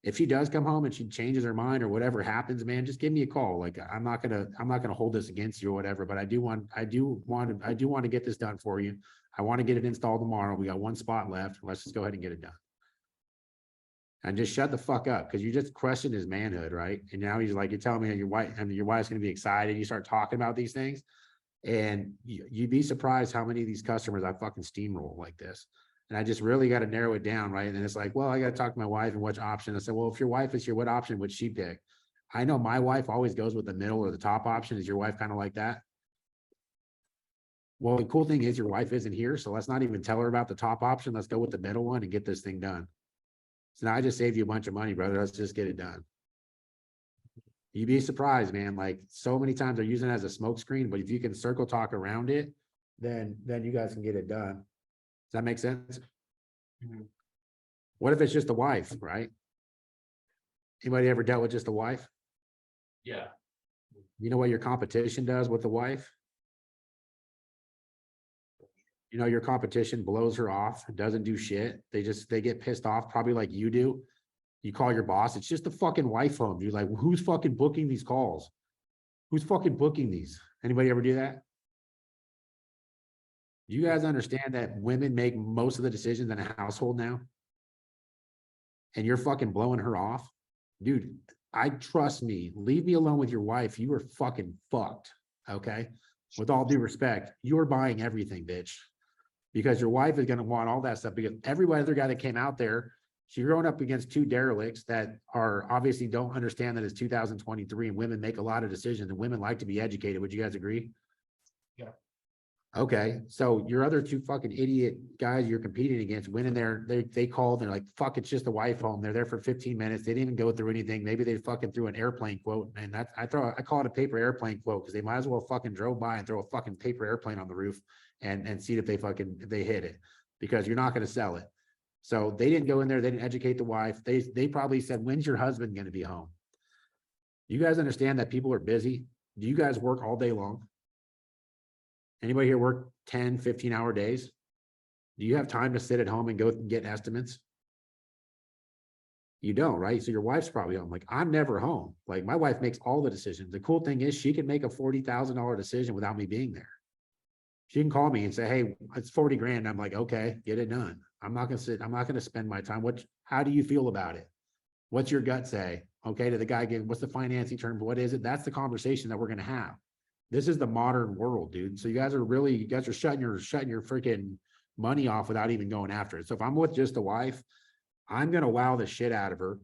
if she does come home and she changes her mind or whatever happens, man, just give me a call. Like, I'm not gonna hold this against you or whatever, but I do want to get this done for you. I want to get it installed tomorrow. We got one spot left. Let's just go ahead and get it done. And just shut the fuck up, because you just questioned his manhood, right? And now he's like, you're telling me your wife, I mean, your wife's gonna be excited. You start talking about these things, and you'd be surprised how many of these customers I fucking steamroll like this. And I just really got to narrow it down, right? And it's like, well, I got to talk to my wife and which option. I said, well, if your wife is here, what option would she pick? I know my wife always goes with the middle or the top option. Is your wife kind of like that? Well, the cool thing is your wife isn't here, so let's not even tell her about the top option. Let's go with the middle one and get this thing done. So now I just saved you a bunch of money, brother. Let's just get it done. You'd be surprised, man. Like, so many times they're using it as a smoke screen, but if you can circle talk around it, then you guys can get it done. Does that make sense? Mhm. What if it's just the wife, right? Anybody ever dealt with just the wife? Yeah, You know what your competition does with the wife? You know, your competition blows her off, doesn't do shit. They get pissed off, probably like you do. You call your boss, it's just the fucking wife phone. You're like, who's fucking booking these calls? Who's fucking booking these? Anybody ever do that? Do you guys understand that women make most of the decisions in a household now? And you're fucking blowing her off? Dude, trust me, leave me alone with your wife. You are fucking fucked. Okay. With all due respect, you are buying everything, bitch. Because your wife is going to want all that stuff, because every other guy that came out there, she's growing up against two derelicts that are obviously don't understand that it's 2023 and women make a lot of decisions and women like to be educated. Would you guys agree? Yeah. Okay, so your other two fucking idiot guys you're competing against went in there, they called, they're like, fuck, it's just a wife home. They're there for 15 minutes. They didn't even go through anything. Maybe they fucking threw an airplane quote, and I call it a paper airplane quote, because they might as well fucking drove by and throw a fucking paper airplane on the roof and see if they hit it, because you're not going to sell it. So they didn't go in there, they didn't educate the wife. They probably said, when's your husband going to be home? You guys understand that people are busy? Do you guys work all day long? Anybody here work 10, 15-hour days? Do you have time to sit at home and go and get estimates? You don't, right? So your wife's probably home. Like, I'm never home. Like, my wife makes all the decisions. The cool thing is she can make a $40,000 decision without me being there. She can call me and say, hey, it's 40 grand. I'm like, okay, get it done. I'm not going to spend my time. How do you feel about it? What's your gut say? Okay, to the guy, what's the financing term? What is it? That's the conversation that we're going to have. This is the modern world, dude. So you guys are shutting your freaking money off without even going after it. So if I'm with just a wife, I'm going to wow the shit out of her.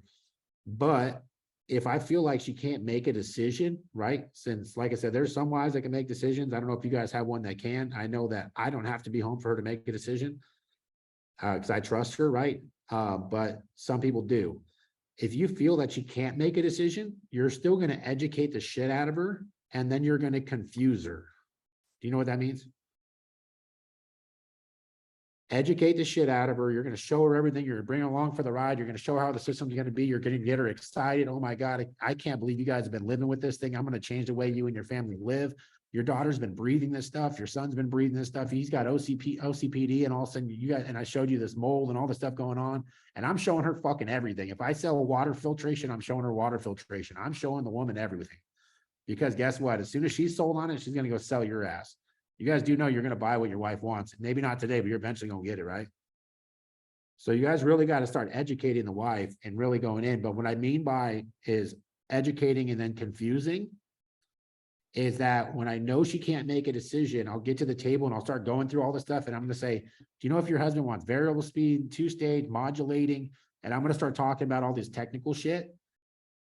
But if I feel like she can't make a decision, right? Since, like I said, there's some wives that can make decisions. I don't know if you guys have one that can. I know that I don't have to be home for her to make a decision. Because I trust her, right? But some people do. If you feel that she can't make a decision, you're still going to educate the shit out of her, and then you're going to confuse her. Do you know what that means? Educate the shit out of her. You're going to show her everything. You're going to bring her along for the ride. You're going to show her how the system's going to be. You're going to get her excited. Oh my God, I can't believe you guys have been living with this thing. I'm going to change the way you and your family live. Your daughter's been breathing this stuff. Your son's been breathing this stuff. He's got OCPD, and all of a sudden you guys, and I showed you this mold and all the stuff going on. And I'm showing her fucking everything. If I sell water filtration, I'm showing her water filtration. I'm showing the woman everything. Because guess what? As soon as she's sold on it, she's going to go sell your ass. You guys do know you're going to buy what your wife wants. Maybe not today, but you're eventually going to get it, right? So you guys really got to start educating the wife and really going in. But what I mean by is educating and then confusing is that when I know she can't make a decision, I'll get to the table and I'll start going through all the stuff. And I'm going to say, do you know if your husband wants variable speed, 2-stage, modulating? And I'm going to start talking about all this technical shit.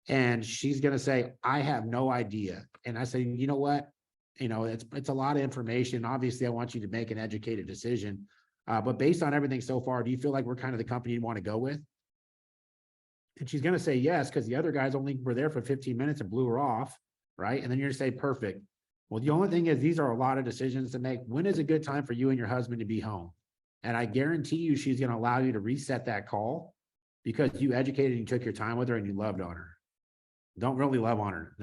And she's going to say, I have no idea. And I say, you know what? You know, it's a lot of information. Obviously, I want you to make an educated decision. But based on everything so far, do you feel like we're kind of the company you want to go with? And she's going to say yes, because the other guys only were there for 15 minutes and blew her off, right? And then you're going to say, perfect. Well, the only thing is these are a lot of decisions to make. When is a good time for you and your husband to be home? And I guarantee you she's going to allow you to reset that call because you educated and you took your time with her and you loved on her. Don't really love on her.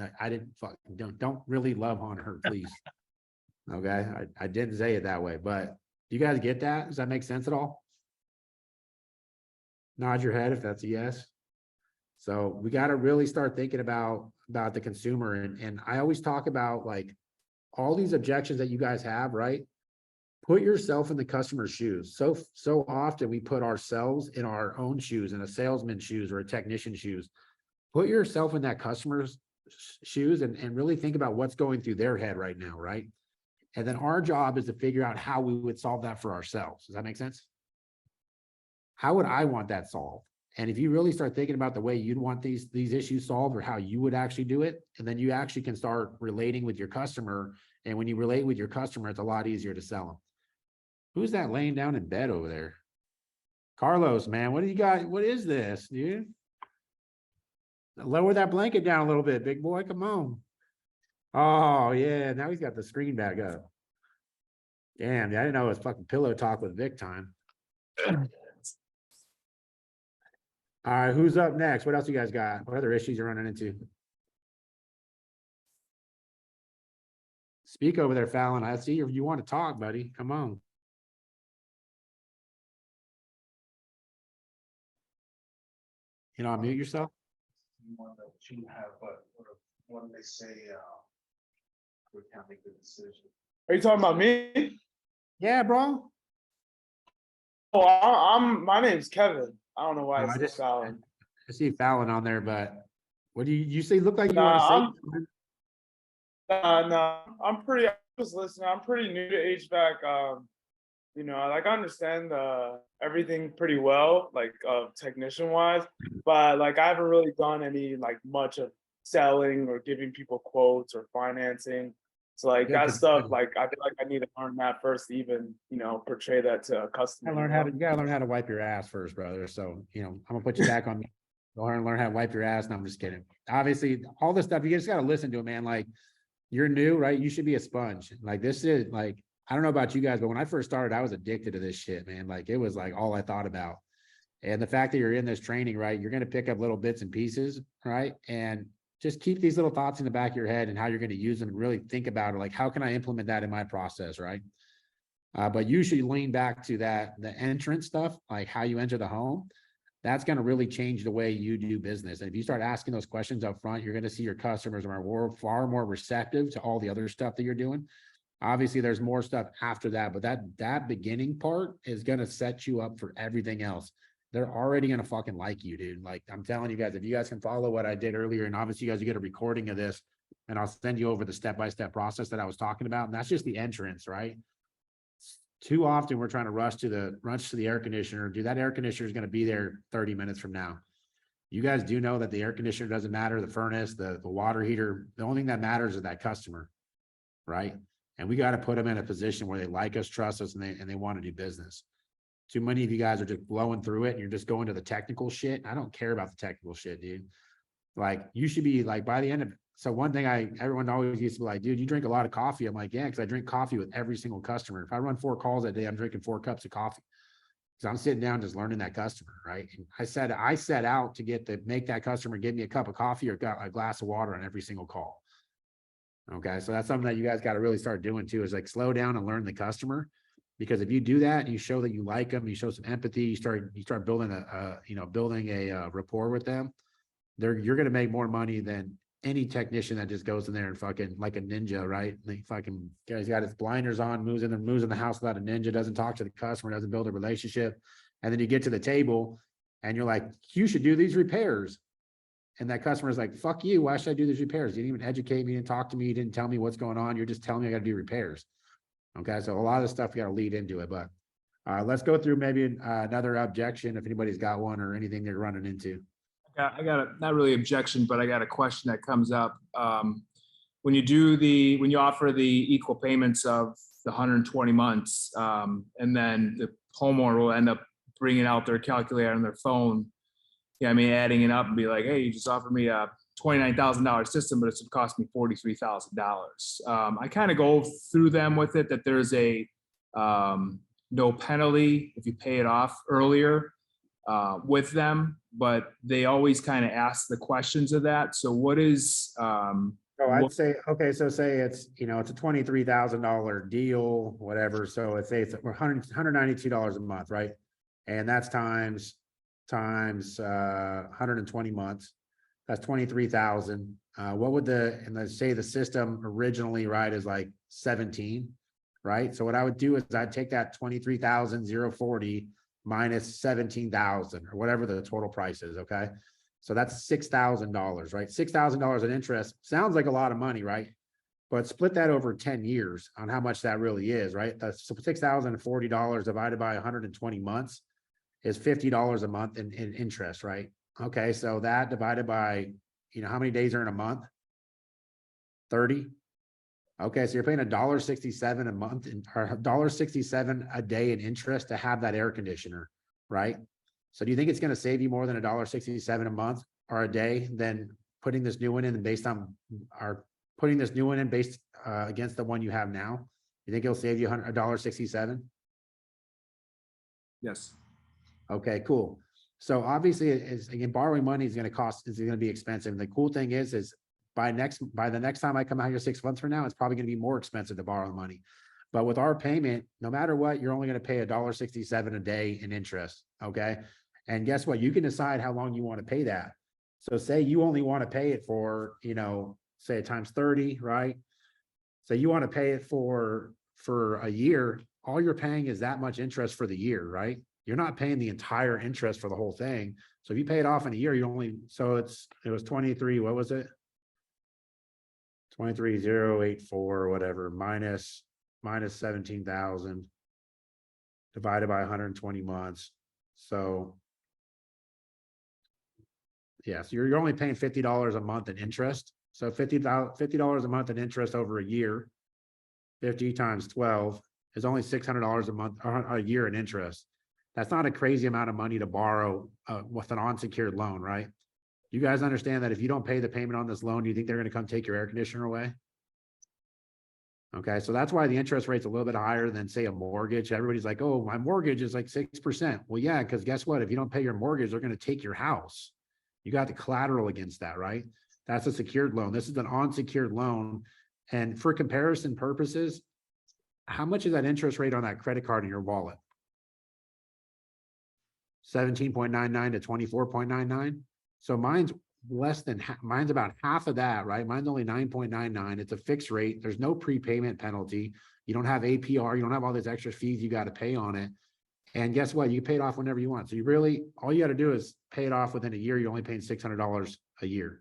Don't really love on her, please. Okay. I didn't say it that way, but do you guys get that? Does that make sense at all? Nod your head if that's a yes. So we got to really start thinking about the consumer. And I always talk about like all these objections that you guys have, right? Put yourself in the customer's shoes. So often we put ourselves in our own shoes, in a salesman's shoes or a technician's shoes. Put yourself in that customer's shoes and really think about what's going through their head right now, right? And then our job is to figure out how we would solve that for ourselves. Does that make sense? How would I want that solved? And if you really start thinking about the way you'd want these issues solved or how you would actually do it, and then you actually can start relating with your customer. And when you relate with your customer, it's a lot easier to sell them. Who's that laying down in bed over there? Carlos, man, what do you got? What is this, dude? Lower that blanket down a little bit, big boy. Come on. Oh, yeah. Now he's got the screen back up. Damn, I didn't know it was fucking pillow talk with Vic time. All right, who's up next? What else you guys got? What other issues you're running into? Speak over there, Fallon. I see you want to talk, buddy. Come on. You know, unmute yourself. One that you have, but when they say, we can't make the decision. Are you talking about me? Yeah, bro. Oh, my name's Kevin. I don't know why I it's just- Fallon. I see Fallon on there, but what do you say? Look like you Nah, want to say? No, I'm just listening. I'm pretty new to HVAC. You know, like I understand everything pretty well, like technician wise, but like I haven't really done any like much of selling or giving people quotes or financing. So like Yeah, that 'cause- stuff, like I feel like I need to learn that first to even, you know, portray that to a customer. You gotta learn how to wipe your ass first, brother. So, you know, I'm gonna put you back on me. Go ahead and learn how to wipe your ass. No, I'm just kidding. Obviously, all this stuff, you just gotta listen to it, man. Like, you're new, right? You should be a sponge. Like, this is like, I don't know about you guys, but when I first started, I was addicted to this shit, man. Like, it was like all I thought about. And the fact that you're in this training, right? You're gonna pick up little bits and pieces, right? And just keep these little thoughts in the back of your head and how you're going to use them and really think about it. Like, how can I implement that in my process? Right. But you should lean back to the entrance stuff, like how you enter the home. That's going to really change the way you do business. And if you start asking those questions up front, you're going to see your customers are far more receptive to all the other stuff that you're doing. Obviously there's more stuff after that, but that beginning part is going to set you up for everything else. They're already going to fucking like you, dude. Like, I'm telling you guys, if you guys can follow what I did earlier, and obviously you guys, you get a recording of this and I'll send you over the step-by-step process that I was talking about. And that's just the entrance, right? Too often we're trying to rush to the air conditioner, dude. That air conditioner is going to be there 30 minutes from now. You guys do know that the air conditioner doesn't matter, the furnace, the water heater, the only thing that matters is that customer. Right? And we got to put them in a position where they like us, trust us, and they want to do business. Too many of you guys are just blowing through it and you're just going to the technical shit. I don't care about the technical shit, dude. Like you should be like by the end of, so one thing everyone always used to be like, dude, you drink a lot of coffee. I'm like, yeah, because I drink coffee with every single customer. If I run 4 calls a day, I'm drinking 4 cups of coffee. Because I'm sitting down just learning that customer, right? And I set out to make that customer give me a cup of coffee or a glass of water on every single call. Okay, so that's something that you guys got to really start doing too, is like slow down and learn the customer. Because if you do that and you show that you like them, you show some empathy, you start building a rapport with them, you're going to make more money than any technician that just goes in there and fucking like a ninja, right? The fucking guy's got his blinders on, moves in the house without a ninja, doesn't talk to the customer, doesn't build a relationship. And then you get to the table and you're like, you should do these repairs. And that customer is like, fuck you, why should I do these repairs? You didn't even educate me, you didn't talk to me, you didn't tell me what's going on. You're just telling me I got to do repairs. Okay, so a lot of the stuff you got to lead into it, but let's go through maybe another objection if anybody's got one or anything they're running into. I got not really objection, but I got a question that comes up. When you offer the equal payments of the 120 months, and then the homeowner will end up bringing out their calculator on their phone. Yeah, I mean, adding it up and be like, hey, you just offered me a $29,000 system, but it's gonna cost me $43,000. I kind of go through them with it that there's a no penalty if you pay it off earlier with them, but they always kind of ask the questions of that. So what is So I'd say, okay, so say it's, it's a $23,000 deal, whatever. So it's $192 a month, right? And that's times 120 months. That's 23,000. What would and let's say the system originally, right, is like 17, right? So what I would do is I'd take that 23,040 minus 17,000 or whatever the total price is. Okay. So that's $6,000, right? $6,000 in interest sounds like a lot of money, right? But split that over 10 years on how much that really is, right? That's $6,040 divided by 120 months is $50 a month in interest, right? Okay, so that divided by, how many days are in a month? 30. Okay, so you're paying $1.67 a month or $1.67 a day in interest to have that air conditioner, right? So do you think it's going to save you more than $1.67 a month or a day than putting this new one in based against the one you have now? You think it'll save you $1.67? yes. Okay, cool. So obviously, again, borrowing money is going to be expensive. And the cool thing is by the next time I come out here 6 months from now, it's probably going to be more expensive to borrow money. But with our payment, no matter what, you're only going to pay $1.67 a day in interest. Okay. And guess what? You can decide how long you want to pay that. So say you only want to pay it for, say times 30, right? So you want to pay it for a year. All you're paying is that much interest for the year, right? You're not paying the entire interest for the whole thing. So if you pay it off in a year, it was 23, what was it? 23,084 or whatever, minus 17,000 divided by 120 months. So yeah, so you're only paying $50 a month in interest. So $50 a month in interest over a year, 50 times 12 is only $600 a month or a year in interest. That's not a crazy amount of money to borrow with an unsecured loan, right? You guys understand that if you don't pay the payment on this loan, you think they're going to come take your air conditioner away? Okay, so that's why the interest rate's a little bit higher than, say, a mortgage. Everybody's like, oh, my mortgage is like 6%. Well, yeah, because guess what? If you don't pay your mortgage, they're going to take your house. You got the collateral against that, right? That's a secured loan. This is an unsecured loan. And for comparison purposes, how much is that interest rate on that credit card in your wallet? 17.99 to 24.99. So mine's mine's about half of that, right? Mine's only 9.99. It's a fixed rate. There's no prepayment penalty. You don't have APR. You don't have all these extra fees you got to pay on it. And guess what? You pay it off whenever you want. So all you got to do is pay it off within a year. You're only paying $600 a year.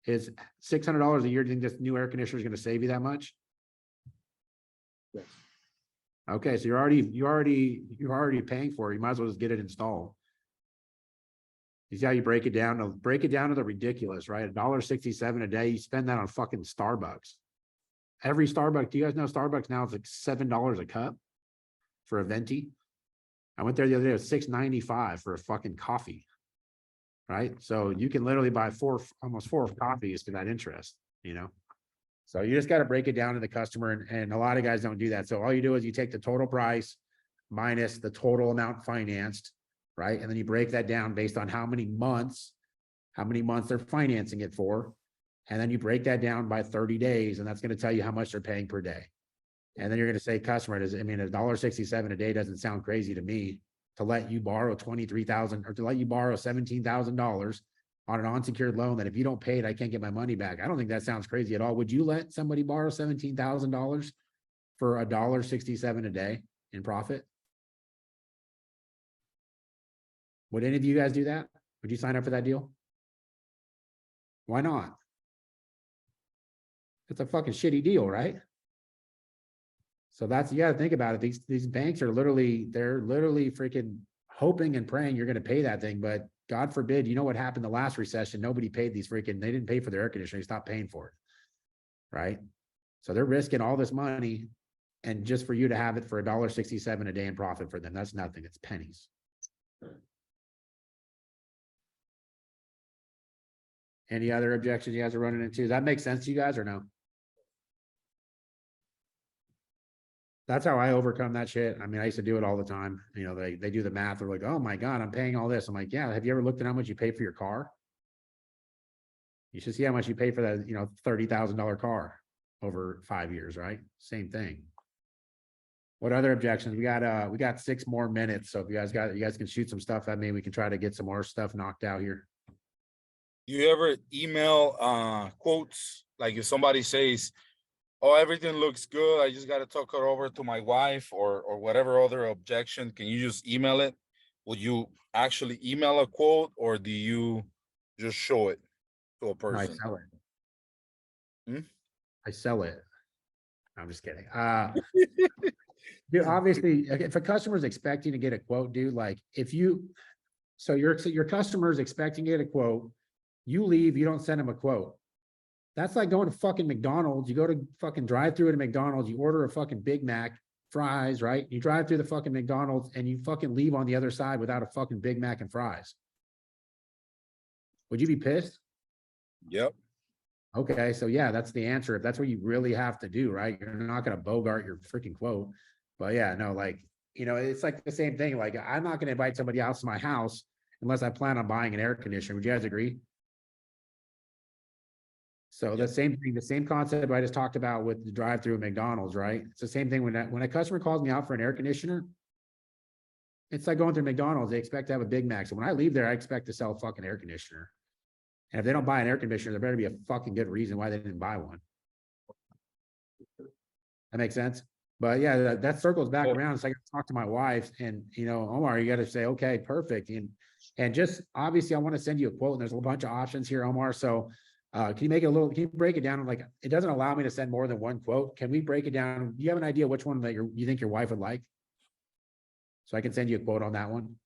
Is $600 a year? Do you think this new air conditioner is going to save you that much? Yes. Okay, so you're already paying for it. You might as well just get it installed. You see how you break it down to the ridiculous, right? $1.67 a day. You spend that on fucking Starbucks. Every Starbucks, do you guys know Starbucks now is like $7 a cup for a venti? I went there the other day, it was $6.95 for a fucking coffee. Right? So you can literally buy almost four coffees for that interest, you know? So you just got to break it down to the customer, and a lot of guys don't do that. So all you do is you take the total price minus the total amount financed, right? And then you break that down based on how many months they're financing it for. And then you break that down by 30 days, and that's going to tell you how much they're paying per day. And then you're going to say, customer, $1.67 a day doesn't sound crazy to me to let you borrow $23,000 or to let you borrow $17,000 on an unsecured loan that if you don't pay it, I can't get my money back. I don't think that sounds crazy at all. Would you let somebody borrow $17,000 for $1.67 a day in profit? Would any of you guys do that? Would you sign up for that deal? Why not? It's a fucking shitty deal, right? So that's, you gotta think about it. These banks are they're literally freaking hoping and praying you're gonna pay that thing, but God forbid, you know what happened the last recession? Nobody paid they didn't pay for their air conditioning, they stopped paying for it. Right? So they're risking all this money, and just for you to have it for $1.67 a day in profit for them, that's nothing, it's pennies. Any other objections you guys are running into? Does that make sense to you guys or no? That's how I overcome that shit. I mean, I used to do it all the time. You know, they do the math. They're like, oh my God, I'm paying all this. I'm like, yeah. Have you ever looked at how much you pay for your car? You should see how much you pay for that, $30,000 car over 5 years, right? Same thing. What other objections? We got 6 more minutes. So if you guys can shoot some stuff at me, we can try to get some more stuff knocked out here. You ever email quotes? Like if somebody says, oh, everything looks good, I just got to talk her over to my wife or whatever other objection, can you just email it? Would you actually email a quote, or do you just show it to a No, I person? sell it. Hmm? I sell it. I'm just kidding. Dude, obviously, if a customer is expecting to get a quote, dude, like so your customer is expecting to get a quote, you leave, you don't send them a quote. That's like going to fucking McDonald's. You go to fucking drive through at McDonald's, you order a fucking Big Mac, fries, right? You drive through the fucking McDonald's and you fucking leave on the other side without a fucking Big Mac and fries. Would you be pissed? Yep. Okay, so yeah, that's the answer. If that's what you really have to do, right? You're not going to bogart your freaking quote. But yeah, no, it's like the same thing. Like, I'm not going to invite somebody else to my house unless I plan on buying an air conditioner. Would you guys agree? So the same thing, the same concept I just talked about with the drive-through at McDonald's, right? It's the same thing when a customer calls me out for an air conditioner. It's like going through McDonald's. They expect to have a Big Mac. So when I leave there, I expect to sell a fucking air conditioner. And if they don't buy an air conditioner, there better be a fucking good reason why they didn't buy one. That makes sense? But yeah, that circles back around. It's like I talk to my wife and, Omar, you got to say, okay, perfect. And just obviously I want to send you a quote, and there's a bunch of options here, Omar. So can you break it down? Like, it doesn't allow me to send more than one quote. Can we break it down? Do you have an idea which one that you think your wife would like? So I can send you a quote on that one.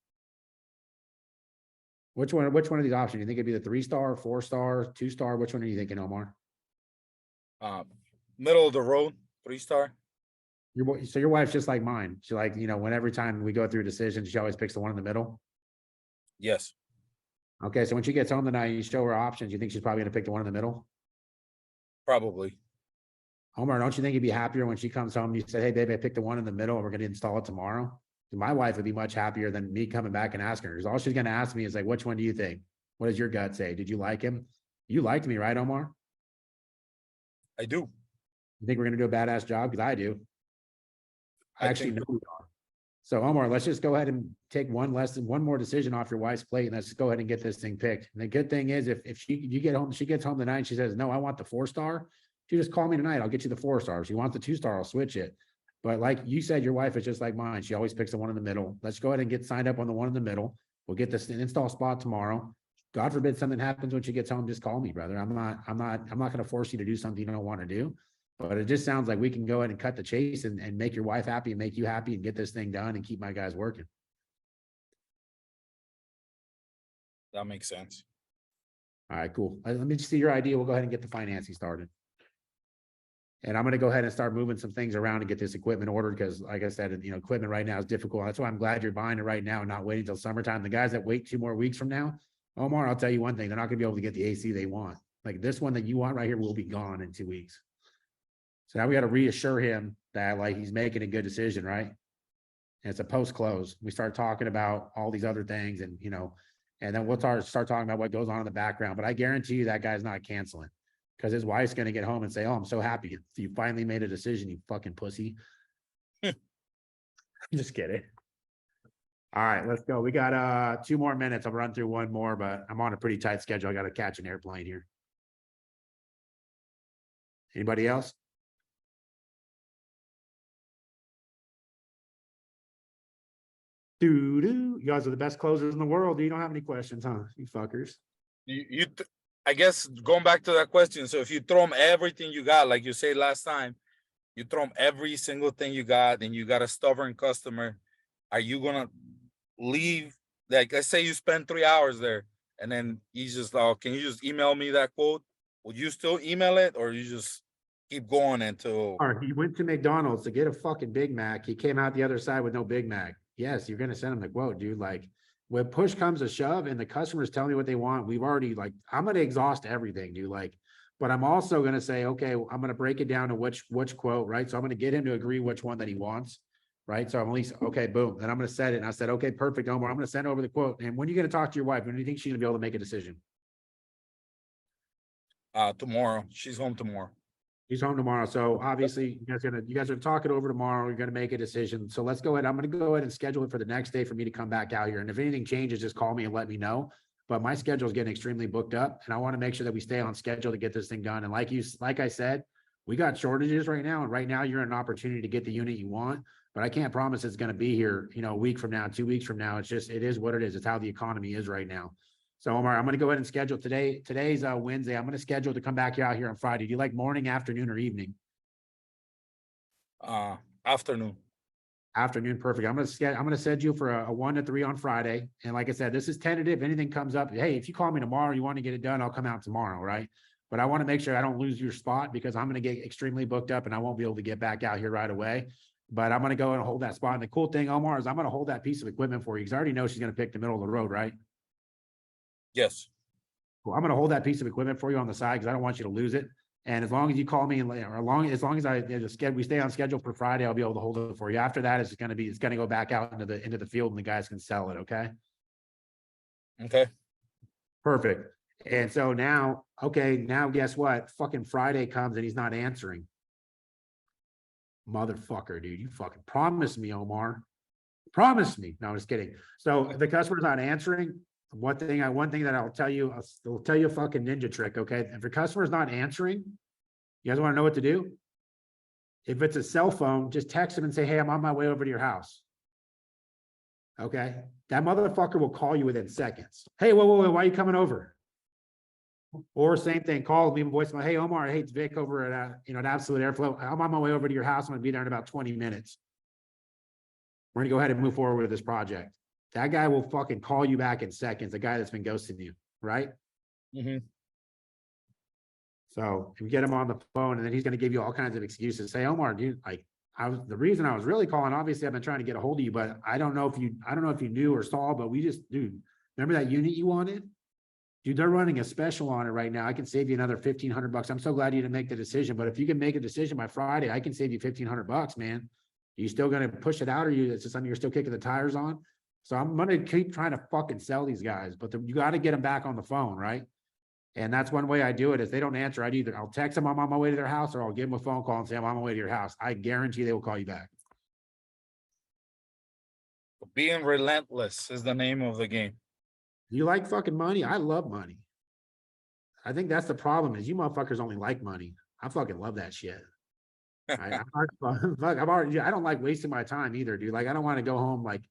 Which one of these options? You think it'd be the 3-star, 4-star, 2-star? Which one are you thinking, Omar? Middle of the road, 3-star. So your wife's just like mine. She when every time we go through decisions, she always picks the one in the middle. Yes. Okay, so when she gets home tonight, you show her options. You think she's probably gonna pick the one in the middle? Probably. Omar, don't you think you'd be happier when she comes home and you say, hey, baby, I picked the one in the middle and we're gonna install it tomorrow? My wife would be much happier than me coming back and asking her, because all she's gonna ask me is like, which one do you think? What does your gut say? Did you like him? You liked me, right, Omar? I do. You think we're gonna do a badass job? Because I do. I actually know we are. So Omar, let's just go ahead and take one more decision off your wife's plate, and let's just go ahead and get this thing picked. And the good thing is, if you get home, she gets home tonight and she says, no, I want the 4-star. You just call me tonight. I'll get you the 4-star. If you want the 2-star, I'll switch it. But like you said, your wife is just like mine. She always picks the one in the middle. Let's go ahead and get signed up on the one in the middle. We'll get this install spot tomorrow. God forbid something happens when she gets home, just call me, brother. I'm not going to force you to do something you don't want to do. But it just sounds like we can go ahead and cut the chase and make your wife happy and make you happy and get this thing done and keep my guys working. That makes sense. All right, cool. Let me just see your idea. We'll go ahead and get the financing started. And I'm gonna go ahead and start moving some things around to get this equipment ordered, because like I said, you know, equipment right now is difficult. That's why I'm glad you're buying it right now and not waiting till summertime. The guys that wait 2 more weeks from now, Omar, I'll tell you one thing, they're not gonna be able to get the AC they want. Like this one that you want right here will be gone in 2 weeks. So now we got to reassure him that like he's making a good decision, right? And it's a post-close. We start talking about all these other things and, you know, and then we'll start talking about what goes on in the background. But I guarantee you that guy's not canceling, because his wife's going to get home and say, oh, I'm so happy you finally made a decision, you fucking pussy. Just kidding. All right, let's go. We got 2 more minutes. I'll run through one more, but I'm on a pretty tight schedule. I got to catch an airplane here. Anybody else? You guys are the best closers in the world. You don't have any questions, huh? You fuckers. I guess going back to that question. So if you throw them everything you got, like you said last time, you throw them every single thing you got, and you got a stubborn customer, are you gonna leave? Like, let's say you spend 3 hours there, and then he's just, oh, can you just email me that quote? Would you still email it, or you just keep going until? Or he went to McDonald's to get a fucking Big Mac. He came out the other side with no Big Mac. Yes, you're gonna send him the quote, dude. Like when push comes to shove and the customers tell me what they want, we've already like, I'm gonna exhaust everything, dude. Like, but I'm also gonna say, okay, I'm gonna break it down to which quote, right? So I'm gonna get him to agree which one that he wants, right? So I'm at least, okay, boom. Then I'm gonna set it. And I said, okay, perfect, Omar. I'm gonna send over the quote. And when are you gonna talk to your wife? When do you think she's gonna be able to make a decision? Tomorrow. She's home tomorrow. He's home tomorrow. So obviously you guys are talking over tomorrow. You're gonna make a decision. So let's go ahead. I'm gonna go ahead and schedule it for the next day for me to come back out here. And if anything changes, just call me and let me know. But my schedule is getting extremely booked up and I want to make sure that we stay on schedule to get this thing done. And like I said, we got shortages right now. And right now you're in an opportunity to get the unit you want, but I can't promise it's going to be here, you know, a week from now, 2 weeks from now. It's just, it is what it is. It's how the economy is right now. So Omar, I'm going to go ahead and schedule today. Today's Wednesday. I'm going to schedule to come back out here on Friday. Do you like morning, afternoon, or evening? Afternoon. Afternoon, perfect. I'm gonna send you for a 1 to 3 on Friday. And like I said, this is tentative. Anything comes up, hey, if you call me tomorrow, you want to get it done, I'll come out tomorrow, right? But I want to make sure I don't lose your spot because I'm gonna get extremely booked up and I won't be able to get back out here right away. But I'm gonna go and hold that spot. And the cool thing, Omar, is I'm gonna hold that piece of equipment for you because I already know she's gonna pick the middle of the road, right? Yes. Well, I'm gonna hold that piece of equipment for you on the side because I don't want you to lose it. And as long as you call me and as long as we stay on schedule for Friday, I'll be able to hold it for you. After that, it's gonna go back out into the field and the guys can sell it. Okay. Okay. Perfect. And so now, okay, now guess what? Fucking Friday comes and he's not answering. Motherfucker, dude, you fucking promised me, Omar. Promise me. No, I'm just kidding. So if the customer's not answering, one thing that I'll tell you a fucking ninja trick. Okay. If your customer's not answering, you guys want to know what to do? If it's a cell phone, just text them and say, hey, I'm on my way over to your house. Okay. That motherfucker will call you within seconds. Hey, whoa, why are you coming over? Or same thing, call me voicemail. Hey, Omar, hey, it's Vic over at, at Absolute Airflow. I'm on my way over to your house. I'm gonna be there in about 20 minutes. We're gonna go ahead and move forward with this project. That guy will fucking call you back in seconds. The guy that's been ghosting you, right? Mm-hmm. So if you get him on the phone and then he's going to give you all kinds of excuses. Say, Omar, dude, like the reason I was really calling, obviously I've been trying to get a hold of you, but I don't know if you knew or saw, but dude, remember that unit you wanted? Dude, they're running a special on it right now. I can save you another $1,500. I'm so glad you didn't make the decision, but if you can make a decision by Friday, I can save you $1,500, man. Are you still going to push it out, or it's just something you're still kicking the tires on? So I'm going to keep trying to fucking sell these guys, but you got to get them back on the phone, right? And that's one way I do it. Is they don't answer, I'll text them I'm on my way to their house, or I'll give them a phone call and say I'm on my way to your house. I guarantee they will call you back. Being relentless is the name of the game. You like fucking money? I love money. I think that's the problem, is you motherfuckers only like money. I fucking love that shit. I don't like wasting my time either, dude. Like, I don't want to go home. Like,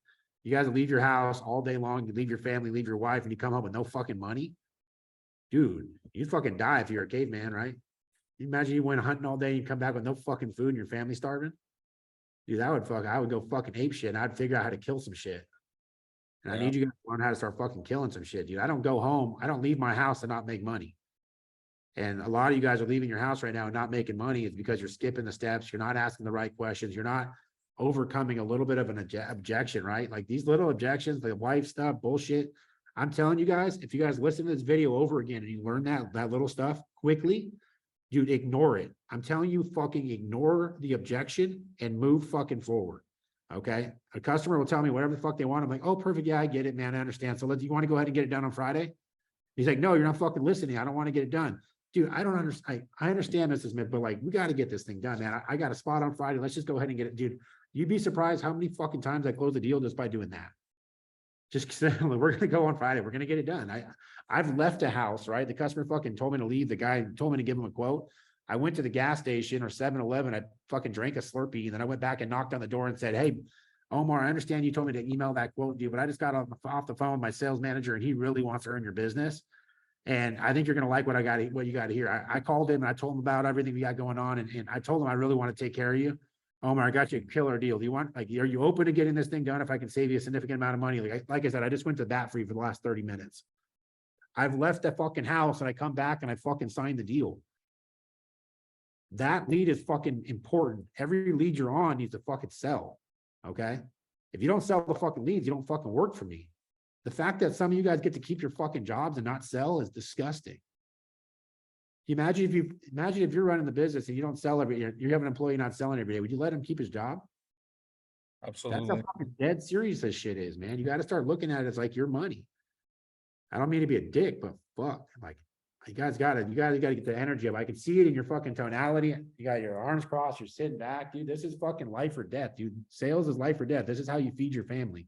you guys leave your house all day long, you leave your family, leave your wife, and you come home with no fucking money. Dude, you'd fucking die if you're a caveman, right? You imagine you went hunting all day and you come back with no fucking food and your family starving? Dude, I would go fucking ape shit and I'd figure out how to kill some shit. And I Yeah. need you guys to learn how to start fucking killing some shit, dude. I don't go home. I don't leave my house to not make money. And a lot of you guys are leaving your house right now and not making money. It's because you're skipping the steps. You're not asking the right questions. You're not overcoming a little bit of an objection, right? Like these little objections, the wife stuff, bullshit. I'm telling you guys, if you guys listen to this video over again and you learn that little stuff quickly, dude, ignore it. I'm telling you, fucking ignore the objection and move fucking forward. Okay. A customer will tell me whatever the fuck they want. I'm like, oh, perfect. Yeah, I get it, man. I understand. So you want to go ahead and get it done on Friday? He's like, no, you're not fucking listening. I don't want to get it done. Dude, I don't understand. I understand, Mrs. Smith, but like, we got to get this thing done, man. I got a spot on Friday. Let's just go ahead and get it. Dude, you'd be surprised how many fucking times I close the deal just by doing that. Just we're going to go on Friday. We're going to get it done. I've left a house, right? The customer fucking told me to leave. The guy told me to give him a quote. I went to the gas station or 7-Eleven. I fucking drank a Slurpee. And then I went back and knocked on the door and said, hey, Omar, I understand you told me to email that quote to you, but I just got off the phone with my sales manager and he really wants to earn your business. And I think you're going to like what you got to hear. I called him and I told him about everything we got going on. And I told him I really want to take care of you. Omar, I got you a killer deal. Do you want, like, are you open to getting this thing done? If I can save you a significant amount of money, like I said, I just went to bat for you for the last 30 minutes. I've left that fucking house and I come back and I fucking signed the deal. That lead is fucking important. Every lead you're on needs to fucking sell. Okay. If you don't sell the fucking leads, you don't fucking work for me. The fact that some of you guys get to keep your fucking jobs and not sell is disgusting. Imagine if you're running the business and you don't sell you have an employee not selling every day. Would you let him keep his job? That's how Absolutely. fucking dead serious this shit is, man. You got to start looking at it as like your money. I don't mean to be a dick, but fuck, like you guys got to get the energy up. I can see it in your fucking tonality. You got your arms crossed, you're sitting back, dude. This is fucking life or death, dude. Sales is life or death. This is how you feed your family.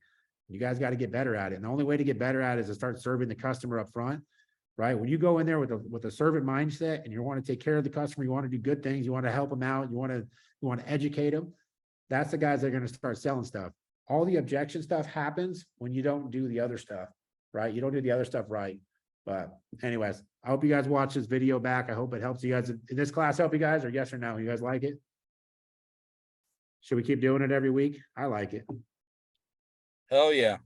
You guys got to get better at it. And the only way to get better at it is to start serving the customer up front, right? When you go in there with a servant mindset and you want to take care of the customer, you want to do good things, you want to help them out, you want to educate them. That's the guys that are going to start selling stuff. All the objection stuff happens when you don't do the other stuff, right? You don't do the other stuff right. But anyways, I hope you guys watch this video back. I hope it helps you guys. Did this class help you guys, or yes or no? You guys like it? Should we keep doing it every week? I like it. Hell yeah.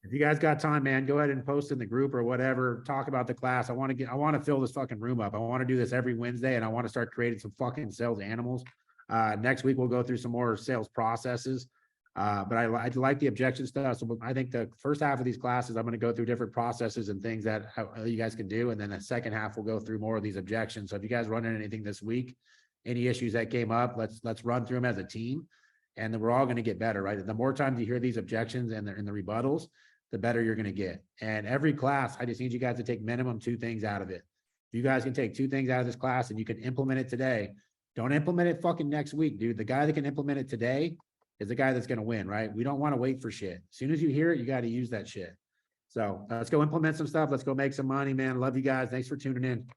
If you guys got time, man, go ahead and post in the group or whatever. Talk about the class. I want to fill this fucking room up. I want to do this every Wednesday, and I want to start creating some fucking sales animals. Next week we'll go through some more sales processes. But I like the objection stuff. So I think the first half of these classes, I'm going to go through different processes and things that you guys can do. And then the second half, we'll go through more of these objections. So if you guys run into anything this week, any issues that came up, let's run through them as a team. And then we're all going to get better, right? The more times you hear these objections and the rebuttals, the better you're going to get. And every class, I just need you guys to take minimum 2 things out of it. If you guys can take 2 things out of this class and you can implement it today, don't implement it fucking next week, dude. The guy that can implement it today is the guy that's going to win, right? We don't want to wait for shit. As soon as you hear it, you got to use that shit. So let's go implement some stuff. Let's go make some money, man. Love you guys. Thanks for tuning in.